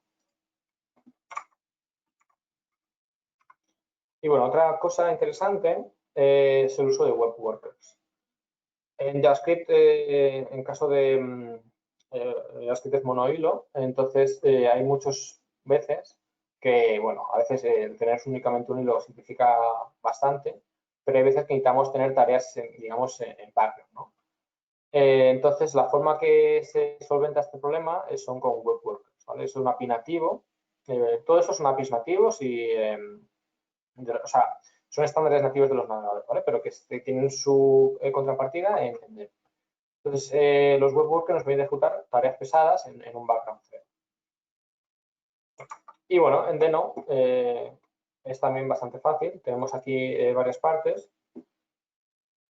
Y bueno, otra cosa interesante es el uso de web workers. En JavaScript, en caso de JavaScript es monohilo, entonces hay muchas veces que, bueno, a veces tener únicamente un hilo simplifica bastante, pero hay veces que necesitamos tener tareas, digamos, en background, ¿no? Entonces, la forma que se solventa este problema son con web workers, ¿vale? Es un API nativo. Todo eso son APIs nativos y, o sea, son estándares nativos de los navegadores, ¿vale? Pero que tienen su contrapartida en Deno. Entonces, los web workers nos permiten ejecutar tareas pesadas en un background thread. Y bueno, en Deno es también bastante fácil. Tenemos aquí varias partes.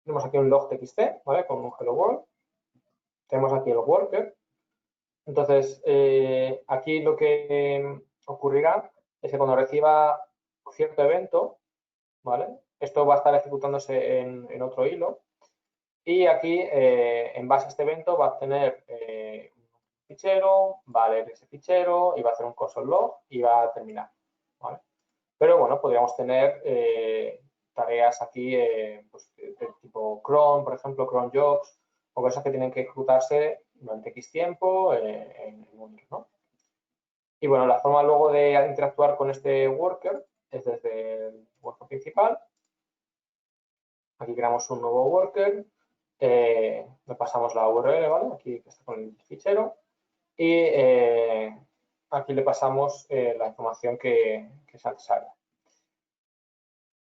Tenemos aquí un log.txt, ¿vale? Con un hello world. Tenemos aquí el worker. Entonces, aquí lo que ocurrirá es que cuando reciba cierto evento, ¿vale? Esto va a estar ejecutándose en otro hilo. Y aquí, en base a este evento, va a obtener un fichero, va a leer ese fichero y va a hacer un console log y va a terminar, ¿vale? Pero bueno, podríamos tener tareas aquí pues, de tipo cron, por ejemplo, cron jobs, o cosas que tienen que ejecutarse durante X tiempo en un hilo, ¿no? Y bueno, la forma luego de interactuar con este worker es desde el worker principal. Aquí creamos un nuevo worker, le pasamos la URL, ¿vale? Aquí está con el fichero. Y aquí le pasamos la información que es necesaria.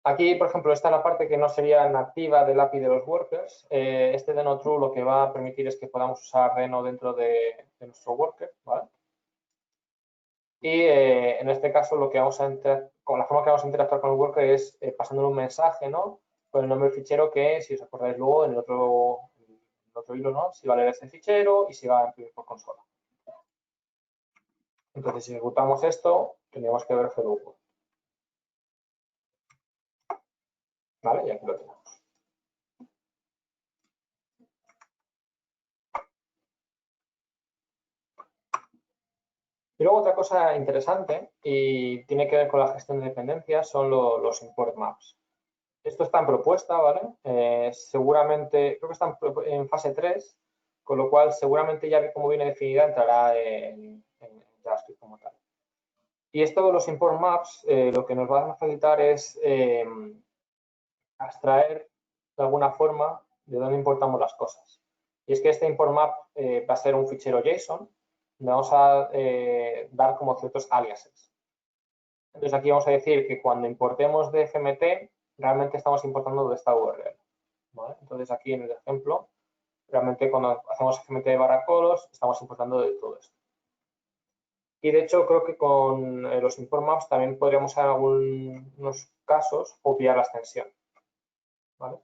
Aquí, por ejemplo, esta es la parte que no sería nativa del API de los workers. Este Deno True lo que va a permitir es que podamos usar Deno dentro de nuestro worker, ¿vale? Y en este caso, con la forma que vamos a interactuar con el worker es pasándole un mensaje, ¿no? Con el nombre del fichero que, si os acordáis luego, en el otro hilo, ¿no? Si va a leer ese fichero y si va a imprimir por consola. Entonces, si ejecutamos esto, tendríamos que ver hello world. ¿Vale? Y aquí lo tenemos. Y luego otra cosa interesante y tiene que ver con la gestión de dependencias son los import maps. Esto está en propuesta, ¿vale? Seguramente, creo que está en fase 3, con lo cual seguramente ya como viene definida entrará en JavaScript como tal. Y esto de los import maps lo que nos va a facilitar es abstraer de alguna forma de dónde importamos las cosas. Y es que este import map va a ser un fichero JSON, donde vamos a dar como ciertos aliases. Entonces aquí vamos a decir que cuando importemos de FMT, realmente estamos importando de esta URL. ¿Vale? Entonces aquí en el ejemplo, realmente cuando hacemos FMT barra colos, estamos importando de todo esto. Y de hecho creo que con los import maps también podríamos en algunos casos obviar la extensión. ¿Vale?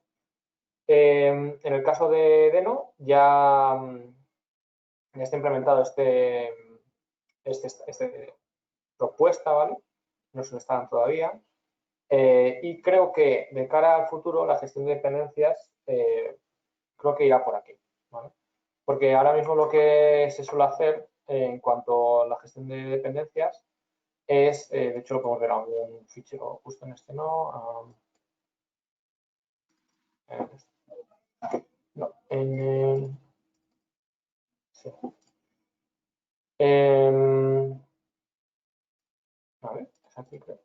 En el caso de Deno ya está implementado esta propuesta, ¿vale? No se lo están todavía. Y creo que de cara al futuro la gestión de dependencias creo que irá por aquí, ¿vale? Porque ahora mismo lo que se suele hacer en cuanto a la gestión de dependencias es, de hecho lo podemos ver en algún fichero, justo en este no, no, sí. Vale, es aquí creo.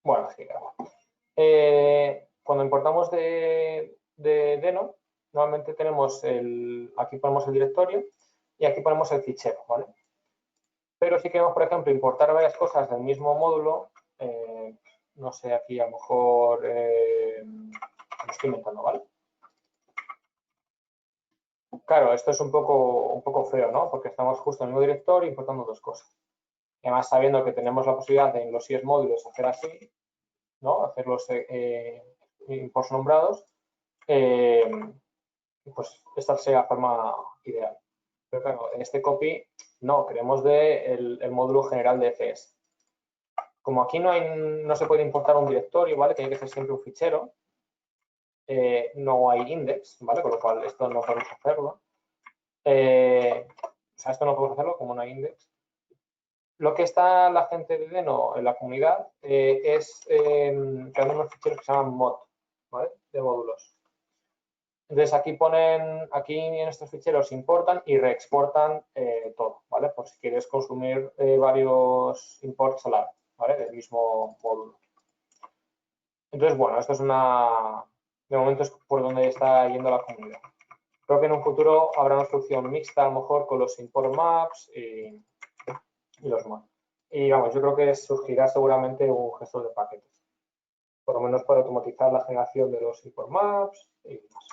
Bueno, aquí creo. Cuando importamos de Deno, normalmente tenemos aquí ponemos el directorio y aquí ponemos el fichero, ¿vale? Pero si queremos, por ejemplo, importar varias cosas del mismo módulo, no sé, aquí a lo mejor lo estoy inventando, ¿vale? Claro, esto es un poco feo, ¿no? Porque estamos justo en el mismo directorio importando dos cosas. Y además, sabiendo que tenemos la posibilidad de en los 6 módulos hacer así, ¿no? Hacer los imports nombrados, pues esta sería la forma ideal. Pero claro, en este copy no, queremos el módulo general de FS. Como aquí no se puede importar un directorio, ¿vale? Tiene que ser siempre un fichero. No hay index, ¿vale? Con lo cual esto no podemos hacerlo. O sea, esto no podemos hacerlo como no hay index. Lo que está la gente de Deno en la comunidad es creando unos ficheros que se llaman mod, ¿vale? De módulos. Entonces aquí en estos ficheros importan y reexportan todo, ¿vale? Por si quieres consumir varios imports a la vez, ¿vale? Del mismo módulo. Entonces, bueno, esto es de momento es por donde está yendo la comunidad. Creo que en un futuro habrá una solución mixta, a lo mejor, con los import maps y los mod. Y vamos, yo creo que surgirá seguramente un gestor de paquetes, por lo menos para automatizar la generación de los import maps y demás.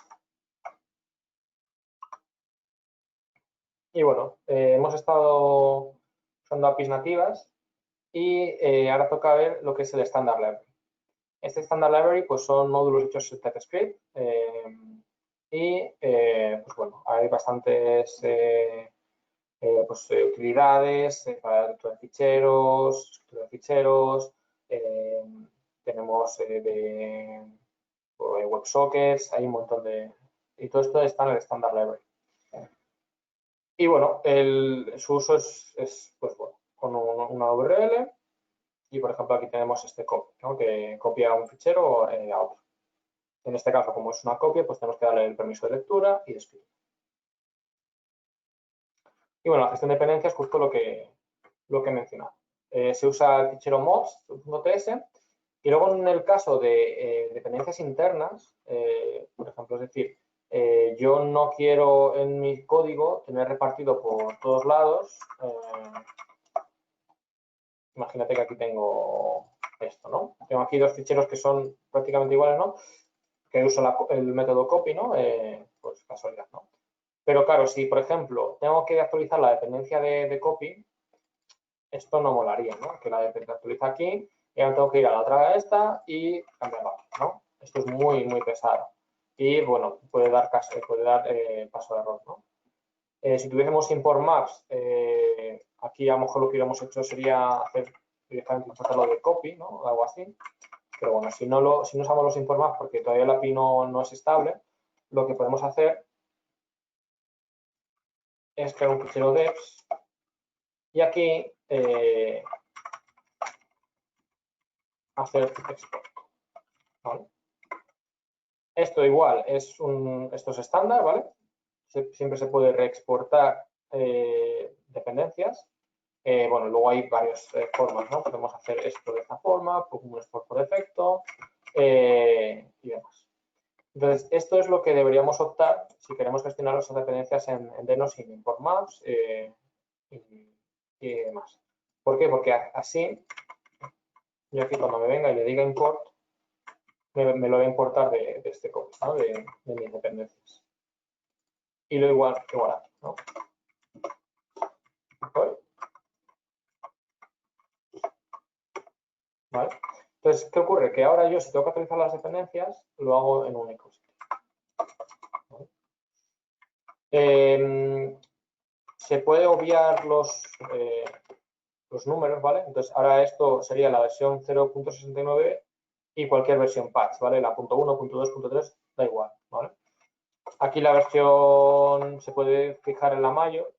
Y bueno, hemos estado usando APIs nativas y ahora toca ver lo que es el Standard Library. Este Standard Library pues son módulos hechos en TypeScript pues bueno, hay bastantes utilidades para lectura de ficheros, escritura de ficheros, tenemos de WebSockets, hay un montón y todo esto está en el Standard Library. Y bueno, su uso es pues bueno, con una URL y por ejemplo aquí tenemos este copy, ¿no? Que copia un fichero a otro. En este caso, como es una copia, pues tenemos que darle el permiso de lectura y de escritura. Y bueno, la gestión de dependencias es justo lo que he mencionado. Se usa el fichero mods.ts y luego en el caso de dependencias internas, por ejemplo, es decir, yo no quiero en mi código tener repartido por todos lados. Imagínate que aquí tengo esto, ¿no? Tengo aquí dos ficheros que son prácticamente iguales, ¿no? Que uso el método copy, ¿no? Pues casualidad, ¿no? Pero claro, si por ejemplo tengo que actualizar la dependencia de copy, esto no molaría, ¿no? Que la dependencia actualiza aquí y ahora tengo que ir a la otra esta y cambiarla, ¿no? Esto es muy, muy pesado. Y bueno, puede dar paso de error, ¿no? Si tuviésemos import maps, aquí a lo mejor lo que hubiéramos hecho sería hacer directamente importarlo de copy, ¿no? O algo así. Pero bueno, si no usamos los import maps porque todavía la API no es estable, lo que podemos hacer es crear un fichero deps y aquí hacer export, ¿vale? Esto igual esto es estándar, ¿vale? Siempre se puede reexportar dependencias. Bueno, luego hay varias formas, ¿no? Podemos hacer esto de esta forma, un export por defecto y demás. Entonces, esto es lo que deberíamos optar si queremos gestionar las dependencias en Deno sin import maps y demás. ¿Por qué? Porque así, yo aquí cuando me venga y le diga import, me lo voy a importar de este copy, ¿no? de mis dependencias. Y lo igual, ¿no? ¿Vale? Entonces, ¿qué ocurre? Que ahora yo, si tengo que actualizar las dependencias, lo hago en un ecosistema. ¿Vale? Se puede obviar los números, ¿vale? Entonces, ahora esto sería la versión 0.69 y cualquier versión patch, ¿vale? La .1, .2, .3, da igual, ¿vale? Aquí la versión se puede fijar en la mayo,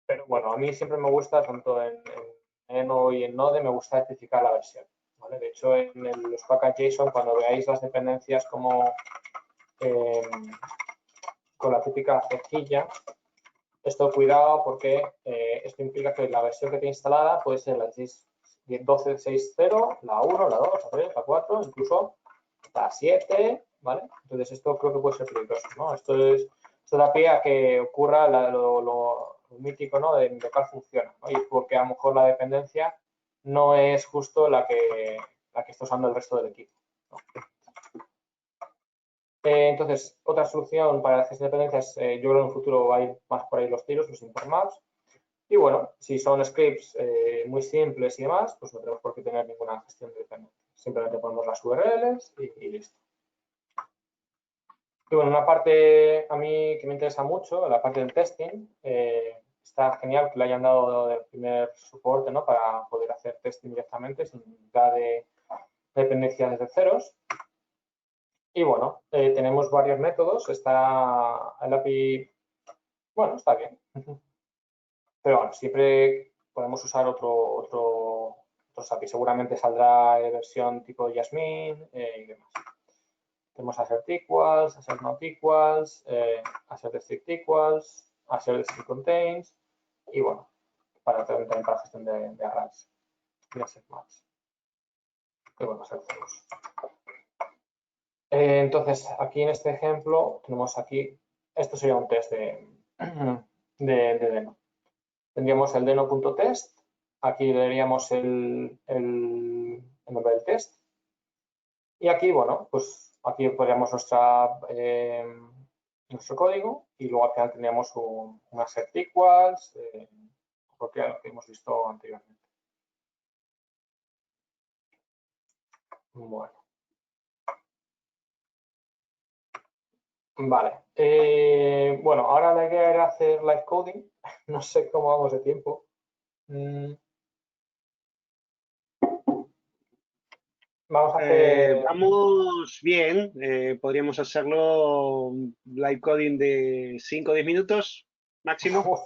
pero bueno, a mí siempre me gusta, tanto en Eno y en Node, me gusta especificar la versión, ¿vale? De hecho, en los package JSON, cuando veáis las dependencias como con la típica cejilla, esto cuidado porque esto implica que la versión que tiene instalada puede ser la 12.6.0, la 1, la 2, la 3, la 4, incluso la 7, ¿vale? Entonces esto creo que puede ser peligroso, ¿no? Esto da pie a que ocurra lo mítico, ¿no? De tal funciona, ¿no? Y porque a lo mejor la dependencia no es justo la que está usando el resto del equipo, ¿no? Entonces, otra solución para la gestión de dependencias, yo creo que en un futuro va a ir más por ahí los tiros, los import maps. Y bueno, si son scripts muy simples y demás, pues no tenemos por qué tener ninguna gestión de dependencias. Simplemente ponemos las URLs y listo. Y bueno, una parte a mí que me interesa mucho, la parte del testing, está genial que le hayan dado el primer soporte, ¿no? Para poder hacer testing directamente sin necesidad de dependencia desde ceros. Y bueno, tenemos varios métodos. Está el API, bueno, está bien. Pero bueno, siempre podemos usar otros API. Seguramente saldrá versión tipo Jasmine y demás. Tenemos assert equals, assert not equals, assert strict equals, assert strict contains y bueno, también para gestión de arrays y assert maps. Y bueno, assert ceros. Entonces, aquí en este ejemplo tenemos aquí, esto sería un test de Deno. Tendríamos el deno.test, aquí veríamos el nombre del test y aquí, bueno, pues aquí podríamos nuestro código y luego al final tendríamos un assert equals, lo que hemos visto anteriormente. Bueno. Vale. Bueno, ahora la idea era hacer live coding. No sé cómo vamos de tiempo. Vamos a hacer... vamos bien. Podríamos hacerlo live coding de 5 o 10 minutos máximo.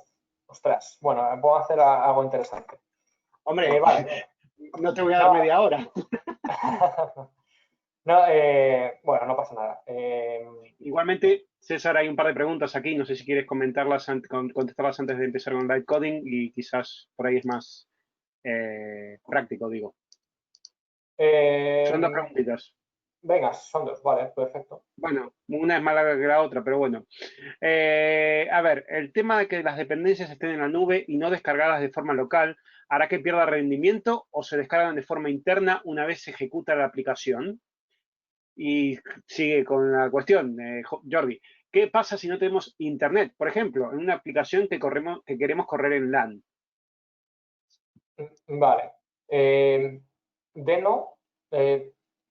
Ostras. Bueno, puedo hacer algo interesante. Hombre, vale. No te voy a dar media hora. No, bueno, no pasa nada. Igualmente, César, hay un par de preguntas aquí. No sé si quieres contestarlas antes de empezar con live coding y quizás por ahí es más práctico, digo. Son dos preguntitas. Venga, son dos, vale, perfecto. Bueno, una es más larga que la otra, pero bueno. A ver, el tema de que las dependencias estén en la nube y no descargadas de forma local, ¿hará que pierda rendimiento o se descargan de forma interna una vez se ejecuta la aplicación? Y sigue con la cuestión, Jordi, ¿qué pasa si no tenemos internet? Por ejemplo, en una aplicación que queremos correr en LAN. Vale. Deno,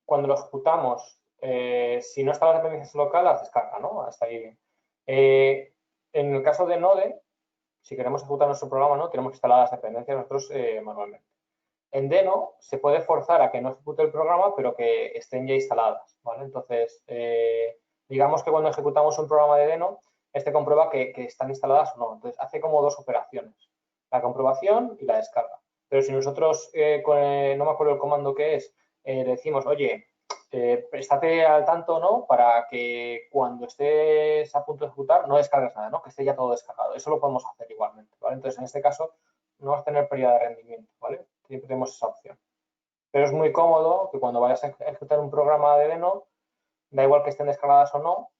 cuando lo ejecutamos, si no está la dependencia local, las descarga, ¿no? Hasta ahí bien. En el caso de Node, si queremos ejecutar nuestro programa, ¿no? Tenemos que instalar las dependencias nosotros manualmente. En Deno se puede forzar a que no ejecute el programa, pero que estén ya instaladas, ¿vale? Entonces, digamos que cuando ejecutamos un programa de Deno, este comprueba que están instaladas o no. Entonces, hace como dos operaciones, la comprobación y la descarga. Pero si nosotros, no me acuerdo el comando que es, le decimos, oye, estate al tanto, ¿no? Para que cuando estés a punto de ejecutar no descargues nada, ¿no? Que esté ya todo descargado. Eso lo podemos hacer igualmente, ¿vale? Entonces, en este caso, no vas a tener pérdida de rendimiento, ¿vale? Siempre tenemos esa opción. Pero es muy cómodo que cuando vayas a ejecutar un programa de Deno, da igual que estén descargadas o no,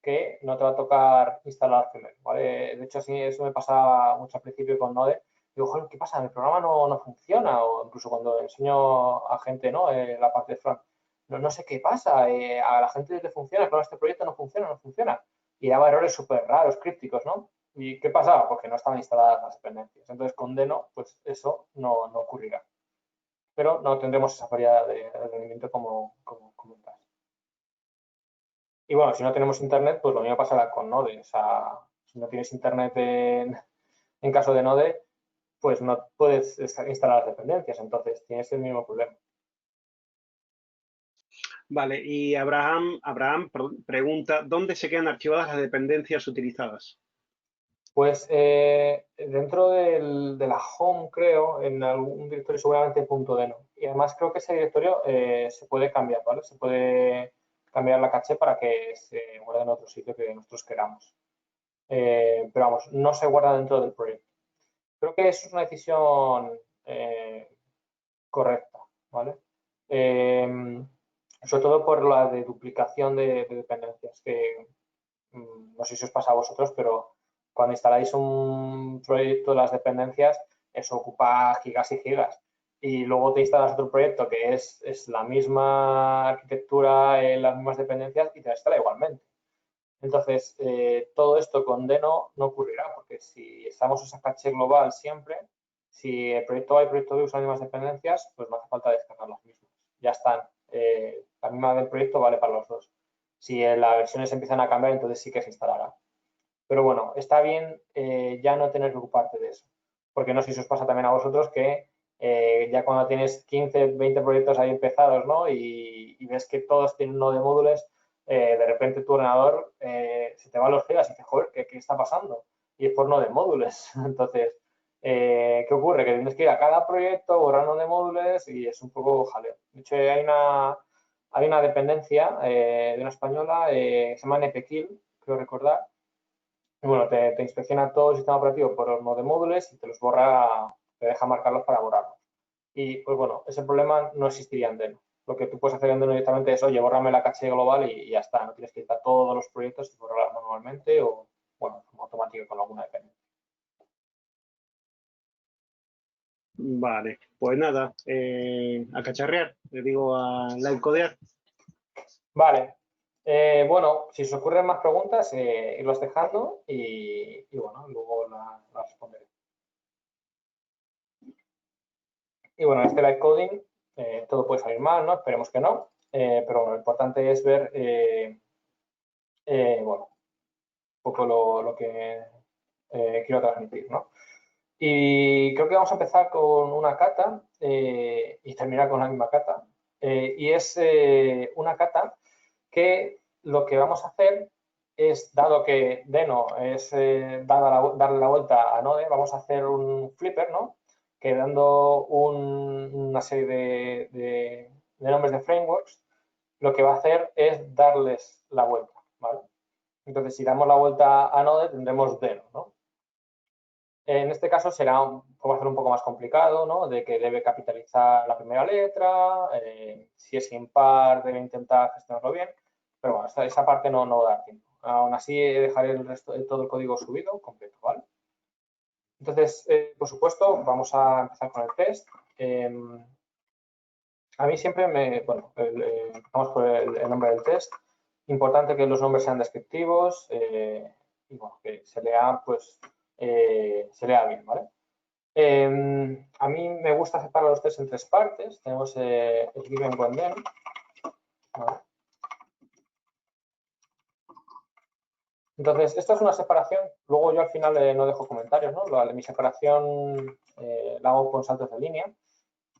que no te va a tocar instalar primero, ¿vale? De hecho, sí, eso me pasa mucho al principio con Node. Digo, joder, ¿qué pasa? Mi programa no funciona. O incluso cuando enseño a gente, ¿no? La parte de front. No sé qué pasa. A la gente le funciona, claro, este proyecto no funciona. Y daba errores súper raros, crípticos, ¿no? ¿Y qué pasaba? Porque no estaban instaladas las dependencias. Entonces, con Deno, pues eso no ocurrirá. Pero no tendremos esa pérdida de rendimiento como comentas. Y bueno, si no tenemos internet, pues lo mismo pasará con Node. O sea, si no tienes internet en caso de Node, pues no puedes instalar dependencias. Entonces, tienes el mismo problema. Vale, y Abraham pregunta, ¿dónde se quedan archivadas las dependencias utilizadas? Pues dentro de la home, creo, en algún directorio seguramente .deno. Y además creo que ese directorio se puede cambiar, ¿vale? Se puede cambiar la caché para que se guarde en otro sitio que nosotros queramos. Pero vamos, no se guarda dentro del proyecto. Creo que eso es una decisión correcta, ¿vale? Sobre todo por la de duplicación de dependencias, que no sé si os pasa a vosotros, pero cuando instaláis un proyecto de las dependencias, eso ocupa gigas y gigas. Y luego te instalas otro proyecto que es la misma arquitectura, las mismas dependencias y te la instala igualmente. Entonces, todo esto con Deno no ocurrirá, porque si estamos esa caché global siempre, si el proyecto A y el proyecto B usan las mismas dependencias, pues no hace falta descargar las mismas. Ya están. La misma del proyecto vale para los dos. Si las versiones empiezan a cambiar, entonces sí que se instalará. Pero bueno, está bien ya no tener que ocuparte de eso. Porque no sé si os pasa también a vosotros que ya cuando tienes 15, 20 proyectos ahí empezados, ¿no? Y ves que todos tienen uno de módulos, de repente tu ordenador se te va a los gigas y dices, joder, ¿qué está pasando? Y es por no de módulos. Entonces, ¿qué ocurre? Que tienes que ir a cada proyecto borrando de módulos y es un poco jaleo. De hecho, hay una dependencia de una española que se llama NPKill, creo recordar. Y bueno, te inspecciona todo el sistema operativo por los de módulos y te los borra, te deja marcarlos para borrarlos. Y pues bueno, ese problema no existiría en Deno. Lo que tú puedes hacer en Deno directamente es, oye, bórrame la caché global y ya está. No tienes que ir a todos los proyectos y borrarlos manualmente o, bueno, como automático con alguna dependencia. Vale, pues nada, a cacharrear, le digo a live codear. Vale. Bueno, si os ocurren más preguntas, irlos dejando y bueno, luego las responderé. Y bueno, este live coding, todo puede salir mal, ¿no? Esperemos que no. Pero bueno, lo importante es ver, bueno, un poco lo que quiero transmitir, ¿no? Y creo que vamos a empezar con una cata y terminar con la misma cata. Y es una cata que lo que vamos a hacer es, dado que Deno es darle la vuelta a Node, vamos a hacer un flipper, ¿no? Que dando una serie de nombres de frameworks, lo que va a hacer es darles la vuelta, ¿vale? Entonces, si damos la vuelta a Node, tendremos Deno, ¿no? En este caso será va a ser un poco más complicado, ¿no? De que debe capitalizar la primera letra, si es impar debe intentar gestionarlo bien, pero bueno, esa parte no va a dar tiempo. Aún así dejaré el resto de todo el código subido completo, ¿vale? Entonces, por supuesto, vamos a empezar con el test. A mí siempre bueno, empezamos por el nombre del test. Importante que los nombres sean descriptivos y bueno, que se lea, pues, se lea bien, ¿vale? A mí me gusta separar los test en tres partes. Tenemos el given con them. ¿Vale? Entonces, esta es una separación. Luego yo al final no dejo comentarios, ¿no? Mi separación la hago con saltos de línea.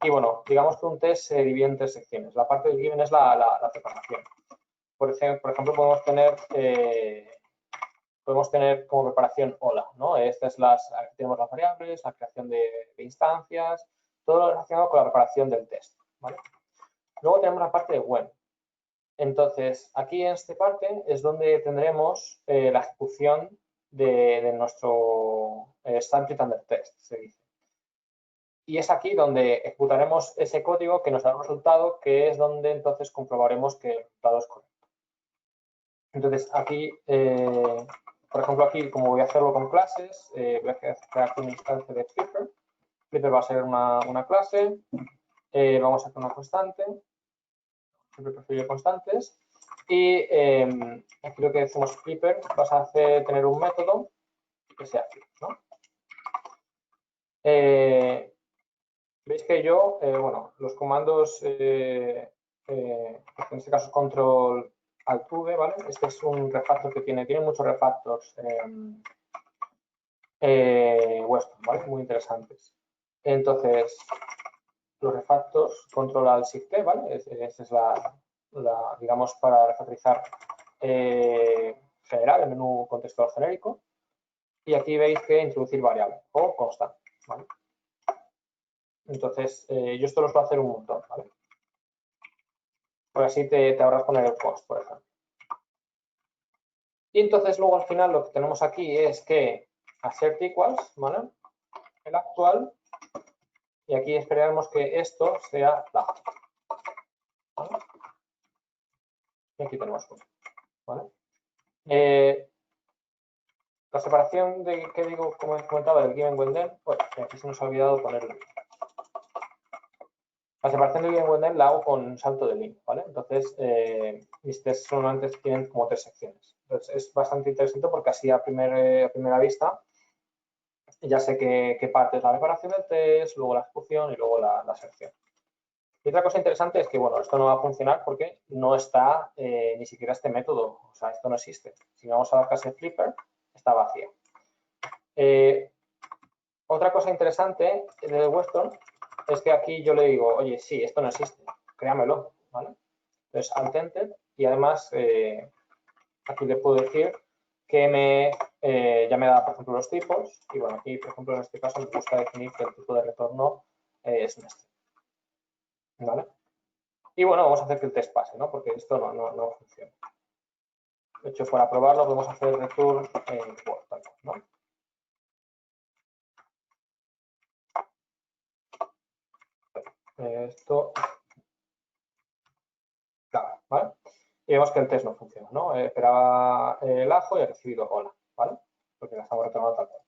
Y bueno, digamos que un test se divide en 3 secciones. La parte del given es la separación. Por ejemplo, podemos tener como preparación hola, ¿no? Tenemos las variables, la creación de instancias, todo lo relacionado con la preparación del test, ¿vale? Luego tenemos la parte de when. Entonces, aquí en esta parte es donde tendremos la ejecución de nuestro subject under test, se dice. Y es aquí donde ejecutaremos ese código que nos da un resultado, que es donde entonces comprobaremos que el resultado es correcto. Entonces, aquí, por ejemplo, aquí, como voy a hacerlo con clases, voy a crear una instancia de Flipper. Flipper va a ser una clase. Vamos a hacer una constante. Siempre prefiero constantes. Y aquí lo que decimos Flipper, vas a tener un método que sea flip, ¿no? Veis que yo, bueno, los comandos, en este caso control alt V, ¿vale? Este es un refactor que tiene muchos refactors Weston, ¿vale? Muy interesantes. Entonces, los refactors control alt shift T, ¿vale? Esa es digamos, para refactorizar general, el menú contextual genérico. Y aquí veis que introducir variable o constante, ¿vale? Entonces, yo esto lo suelo hacer un montón, ¿vale? Pues así te ahorras poner el cost, por ejemplo. Y entonces luego al final lo que tenemos aquí es que assert equals, ¿vale? El actual, y aquí esperaremos que esto sea la, ¿vale? Y aquí tenemos uno, ¿vale? La separación que digo, como he comentado, del given when then, pues aquí se nos ha olvidado ponerlo. La separación del given when then la hago con salto de línea, ¿vale? Entonces, mis tests normalmente tienen como 3 secciones. Entonces, es bastante interesante porque así a primera vista ya sé qué parte es la preparación del test, luego la ejecución y luego la sección. Y otra cosa interesante es que, bueno, esto no va a funcionar porque no está ni siquiera este método, o sea, esto no existe. Si vamos a la clase Flipper, está vacía. Otra cosa interesante de Weston es que aquí yo le digo, oye, sí, esto no existe, créamelo, ¿vale? Entonces, alt enter, y además aquí le puedo decir que ya me da, por ejemplo, los tipos, y bueno, aquí, por ejemplo, en este caso me gusta definir que el tipo de retorno es un string, ¿vale? Y bueno, vamos a hacer que el test pase, ¿no? Porque esto no funciona. De hecho, para probarlo podemos hacer return en Word, ¿no? Esto, claro, ¿vale? Y vemos que el test no funciona, ¿no? Esperaba el ajo y ha recibido hola, ¿vale? Porque la estamos retornando tal cual.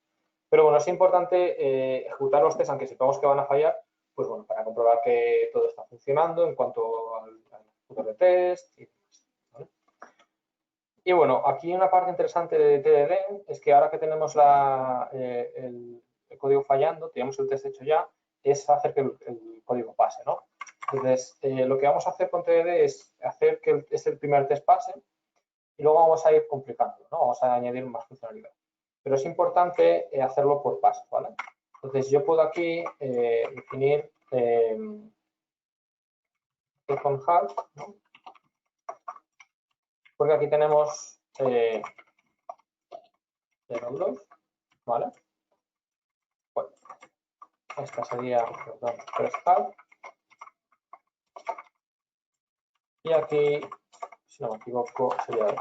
Pero bueno, es importante ejecutar los tests, aunque sepamos que van a fallar, pues bueno, para comprobar que todo está funcionando en cuanto al ejecutor de test y demás, ¿vale? Y bueno, aquí una parte interesante de TDD es que ahora que tenemos el código fallando, tenemos el test hecho ya, es hacer que el código pase, ¿no? Entonces, lo que vamos a hacer con TDD es hacer que el primer test pase y luego vamos a ir complicando, ¿no? Vamos a añadir más funcionalidad. Pero es importante hacerlo por pasos, ¿vale? Entonces, yo puedo aquí definir con half, ¿no? Porque aquí tenemos los, ¿vale? Bueno, esta sería, perdón, 3 half. Y aquí, si no me equivoco, sería 2,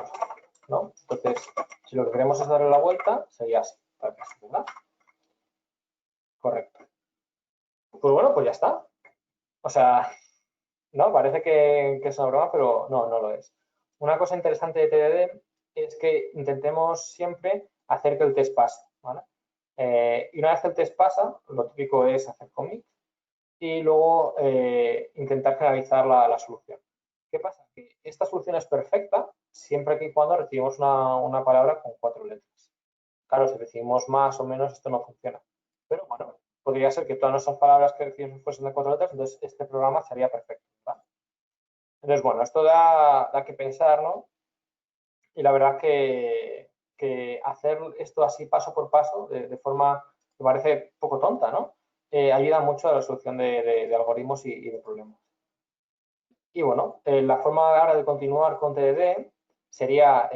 ¿no? Entonces, si lo que queremos es darle la vuelta, sería así, ¿verdad? Correcto. Pues bueno, pues ya está. O sea, no, parece que es una broma, pero no lo es. Una cosa interesante de TDD es que intentemos siempre hacer que el test pase, ¿vale? Y una vez que el test pasa, lo típico es hacer commit y luego intentar finalizar la solución. ¿Qué pasa? Que esta solución es perfecta siempre que y cuando recibimos una palabra con 4 letras. Claro, si recibimos más o menos, esto no funciona. Pero bueno, podría ser que todas nuestras palabras que recibimos fuesen de 4 letras, entonces este programa sería perfecto, ¿verdad? Entonces, bueno, esto da que pensar, ¿no? Y la verdad que que hacer esto así paso por paso, de forma que parece poco tonta, ¿no? Ayuda mucho a la solución de algoritmos y de problemas. Y bueno, la forma ahora de continuar con TDD sería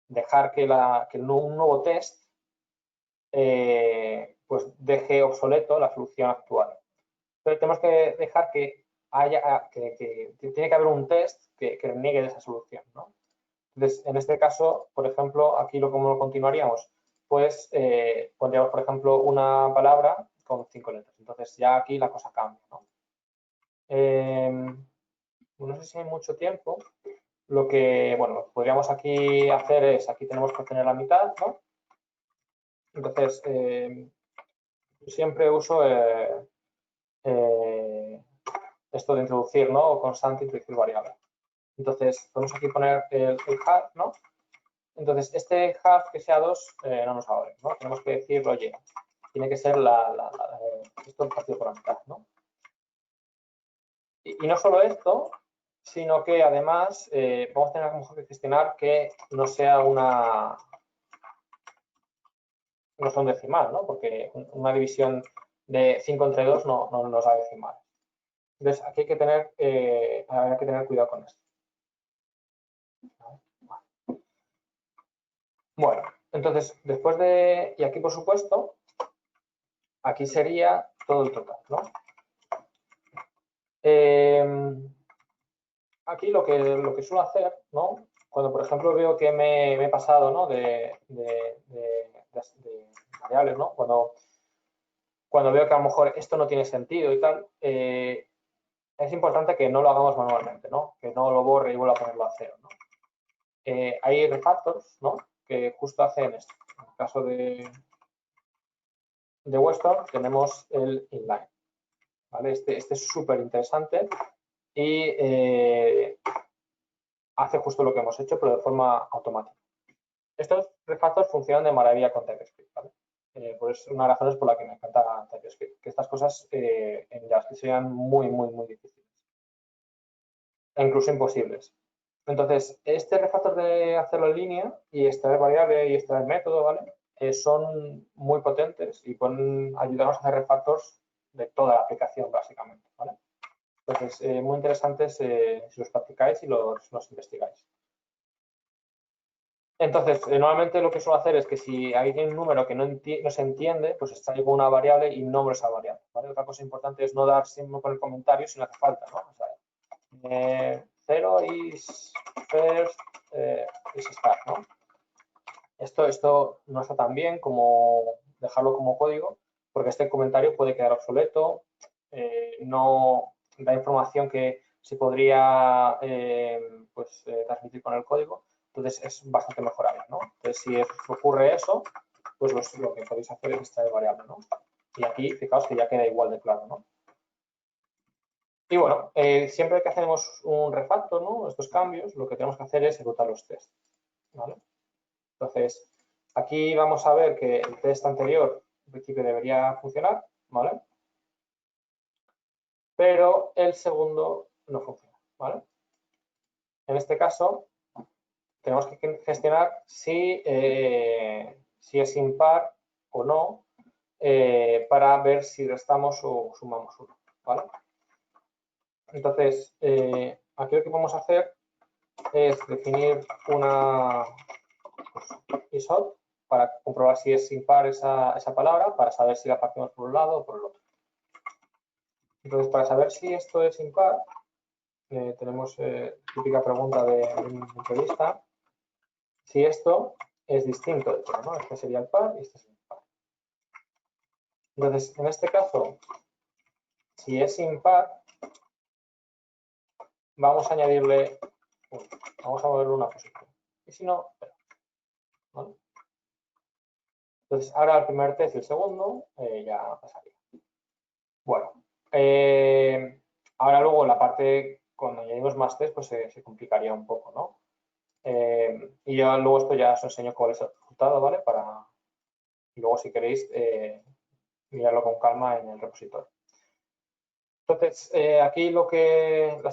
dejar que un nuevo test pues deje obsoleto la solución actual. Pero tenemos que dejar que tiene que haber un test que reniegue de esa solución, ¿no? Entonces, en este caso, por ejemplo, aquí cómo lo continuaríamos, pues pondríamos, por ejemplo, una palabra con 5 letras. Entonces, ya aquí la cosa cambia, ¿no? No sé si hay mucho tiempo. Lo que, bueno, podríamos aquí hacer es, aquí tenemos que tener la mitad, ¿no? Entonces, siempre uso esto de introducir, ¿no? Constante, introducir variable. Entonces, podemos aquí poner el half, ¿no? Entonces, este half que sea 2 no nos va a valer, ¿no? Tenemos que decir, oye, tiene que ser esto partido por la mitad, ¿no? Y no solo esto, sino que además vamos a tener a lo mejor que gestionar que no sea no sea un decimal, ¿no? Porque una división de 5 entre 2 no nos da decimal. Entonces, aquí hay que tener cuidado con esto. Bueno, entonces, después y aquí por supuesto, aquí sería todo el total, ¿no? Aquí lo que suelo hacer, ¿no? Cuando, por ejemplo, veo que me he pasado, ¿no? de variables, ¿no? Cuando veo que a lo mejor esto no tiene sentido y tal, es importante que no lo hagamos manualmente, ¿no? Que no lo borre y vuelva a ponerlo a cero, ¿no? Hay refactors, ¿no? Que justo hacen esto. En el caso de Weston tenemos el inline, ¿vale? Este es súper interesante y hace justo lo que hemos hecho, pero de forma automática. Estos refactors funcionan de maravilla con TypeScript, ¿vale? Pues una de las razones por la que me encanta TypeScript, que estas cosas en JavaScript sean muy, muy, muy difíciles e incluso imposibles. Entonces, este refactor de hacerlo en línea y extraer variable y extraer método, ¿vale? Son muy potentes y pueden ayudarnos a hacer refactors de toda la aplicación, básicamente, ¿vale? Entonces, muy interesantes si los practicáis y los investigáis. Entonces, normalmente lo que suelo hacer es que si hay un número que no se entiende, pues extraigo una variable y nombro esa variable, ¿vale? Otra cosa importante es no dar siempre con el comentario si no hace falta, ¿no? O sea, 0 is first is start, ¿no? Esto no está tan bien como dejarlo como código, porque este comentario puede quedar obsoleto, no da información que se podría transmitir con el código, entonces es bastante mejorable, ¿no? Entonces, si ocurre eso, pues lo que podéis hacer es extraer variable, ¿no? Y aquí, fijaos que ya queda igual de claro, ¿no? Y bueno, siempre que hacemos un refactor, ¿no? Estos cambios, lo que tenemos que hacer es ejecutar los tests, ¿vale? Entonces, aquí vamos a ver que el test anterior, en principio, debería funcionar, ¿vale? Pero el segundo no funciona, ¿vale? En este caso, tenemos que gestionar si es impar o no para ver si restamos o sumamos uno, ¿vale? Entonces, aquí lo que vamos a hacer es definir una isOt para comprobar si es impar esa palabra, para saber si la partimos por un lado o por el otro. Entonces, para saber si esto es impar, tenemos típica pregunta de una entrevista, si esto es distinto de todo, ¿no? Este sería el par y este es el impar. Entonces, en este caso, si es impar, vamos a añadirle vamos a moverle una posición. Y si no, ¿vale? Entonces, ahora el primer test y el segundo ya pasaría. Bueno, ahora luego la parte, cuando añadimos más test, pues se complicaría un poco, ¿no? Y yo luego esto ya os enseño cuál es el resultado, ¿vale? Y luego, si queréis, mirarlo con calma en el repositorio. Entonces, aquí los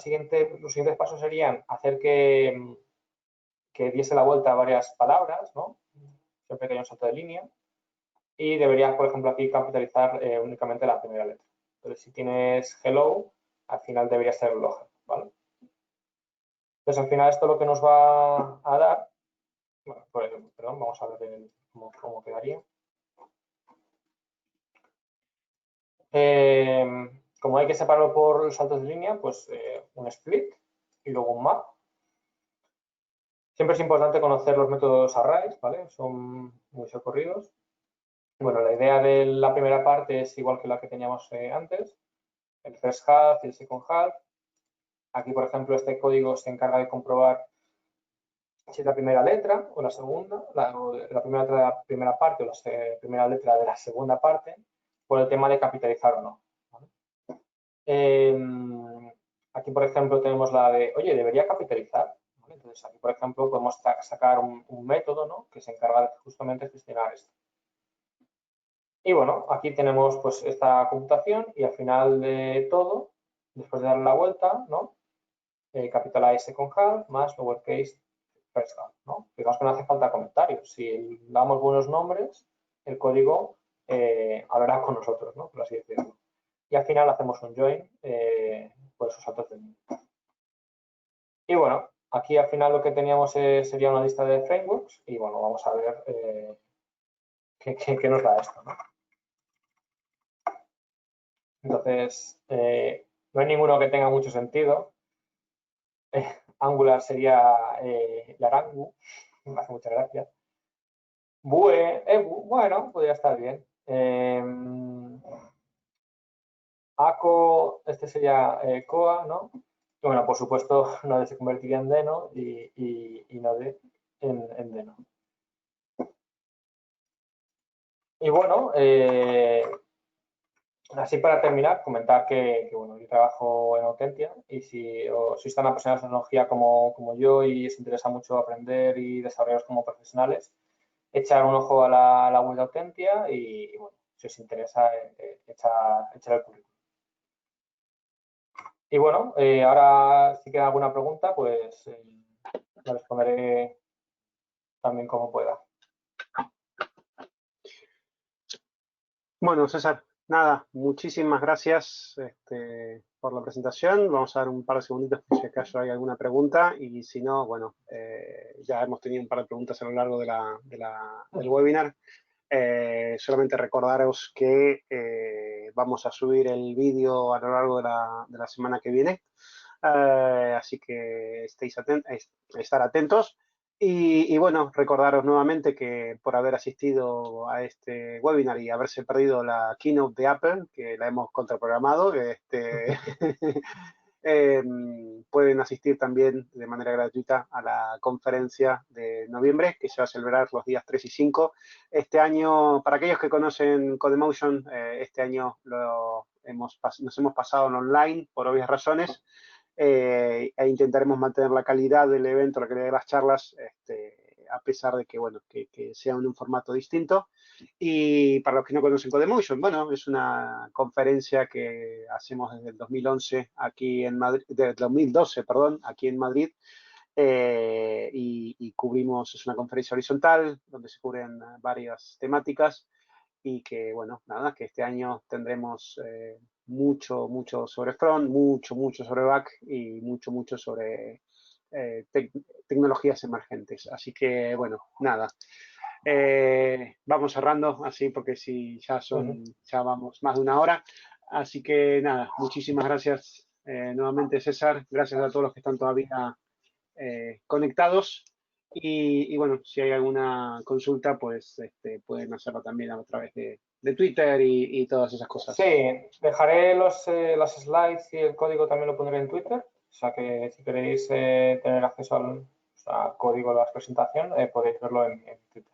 siguientes pasos serían hacer que que diese la vuelta a varias palabras, ¿no? Siempre que haya un salto de línea. Y deberías, por ejemplo, aquí capitalizar únicamente la primera letra. Entonces, si tienes hello, al final debería ser log, ¿vale? Entonces, al final esto lo que nos va a dar, bueno, perdón, vamos a ver cómo quedaría. Como hay que separarlo por saltos de línea, pues un split y luego un map. Siempre es importante conocer los métodos arrays, ¿vale? Son muy socorridos. Bueno, la idea de la primera parte es igual que la que teníamos antes, el first half y el second half. Aquí, por ejemplo, este código se encarga de comprobar si es la primera letra o la segunda, la primera letra de la primera parte o la primera letra de la segunda parte, por el tema de capitalizar o no. ¿Vale? Aquí, por ejemplo, tenemos la de, oye, debería capitalizar. ¿Vale? Entonces, aquí, por ejemplo, podemos sacar un método, ¿no?, que se encarga de justamente gestionar esto. Y bueno, aquí tenemos pues esta computación y al final de todo, después de darle la vuelta, ¿no?, capitalize second half más lowercase first half, ¿no? Fijaos que no hace falta comentarios. Si damos buenos nombres, el código hablará con nosotros, ¿no?, por así decirlo. Y al final hacemos un join por esos saltos de línea. Y bueno, aquí al final lo que teníamos sería una lista de frameworks y bueno, vamos a ver qué nos da esto, ¿no? Entonces, no hay ninguno que tenga mucho sentido. Angular sería Larangu, me hace mucha gracia. Vue, bueno, podría estar bien. Aco, este sería Coa, ¿no? Y bueno, por supuesto, Node se convertiría en Deno y Node en Deno. Y bueno, así para terminar, comentar que bueno, yo trabajo en Autentia y si sois tan apasionados de tecnología como yo y os interesa mucho aprender y desarrollaros como profesionales, echar un ojo a la web de Autentia y bueno, si os interesa, echar el currículum. Y bueno, ahora si queda alguna pregunta, pues la responderé también como pueda. Bueno, César, nada, muchísimas gracias por la presentación. Vamos a dar un par de segunditos por si acaso hay alguna pregunta y si no, bueno, ya hemos tenido un par de preguntas a lo largo del webinar. Solamente recordaros que vamos a subir el vídeo a lo largo de la semana que viene, así que estar atentos. Y bueno, recordaros nuevamente que por haber asistido a este webinar y haberse perdido la keynote de Apple, que la hemos contraprogramado, pueden asistir también de manera gratuita a la conferencia de noviembre, que se va a celebrar los días 3 y 5. Este año, para aquellos que conocen CodeMotion, este año nos hemos pasado en online por obvias razones. E intentaremos mantener la calidad del evento, la calidad de las charlas, a pesar de que, bueno, que sea en un formato distinto. Y para los que no conocen CodeMotion, bueno, es una conferencia que hacemos desde el 2011 aquí en Madrid, desde el 2012, perdón, aquí en Madrid. Y cubrimos, es una conferencia horizontal donde se cubren varias temáticas y que, bueno, nada, que este año tendremos mucho sobre front, mucho sobre back y mucho sobre tecnologías emergentes. Así que, bueno, nada. Vamos cerrando así porque si ya vamos más de una hora. Así que nada, muchísimas gracias nuevamente, César. Gracias a todos los que están todavía conectados. Y bueno, si hay alguna consulta, pues pueden hacerlo también a través de Twitter y todas esas cosas. Sí, dejaré las slides y el código también lo pondré en Twitter. O sea que si queréis tener acceso al código de la presentación, podéis verlo en Twitter.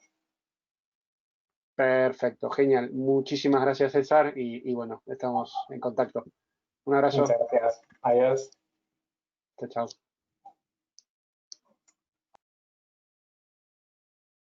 Perfecto, genial. Muchísimas gracias, César. Y bueno, estamos en contacto. Un abrazo. Muchas gracias. Adiós. Chao, chao.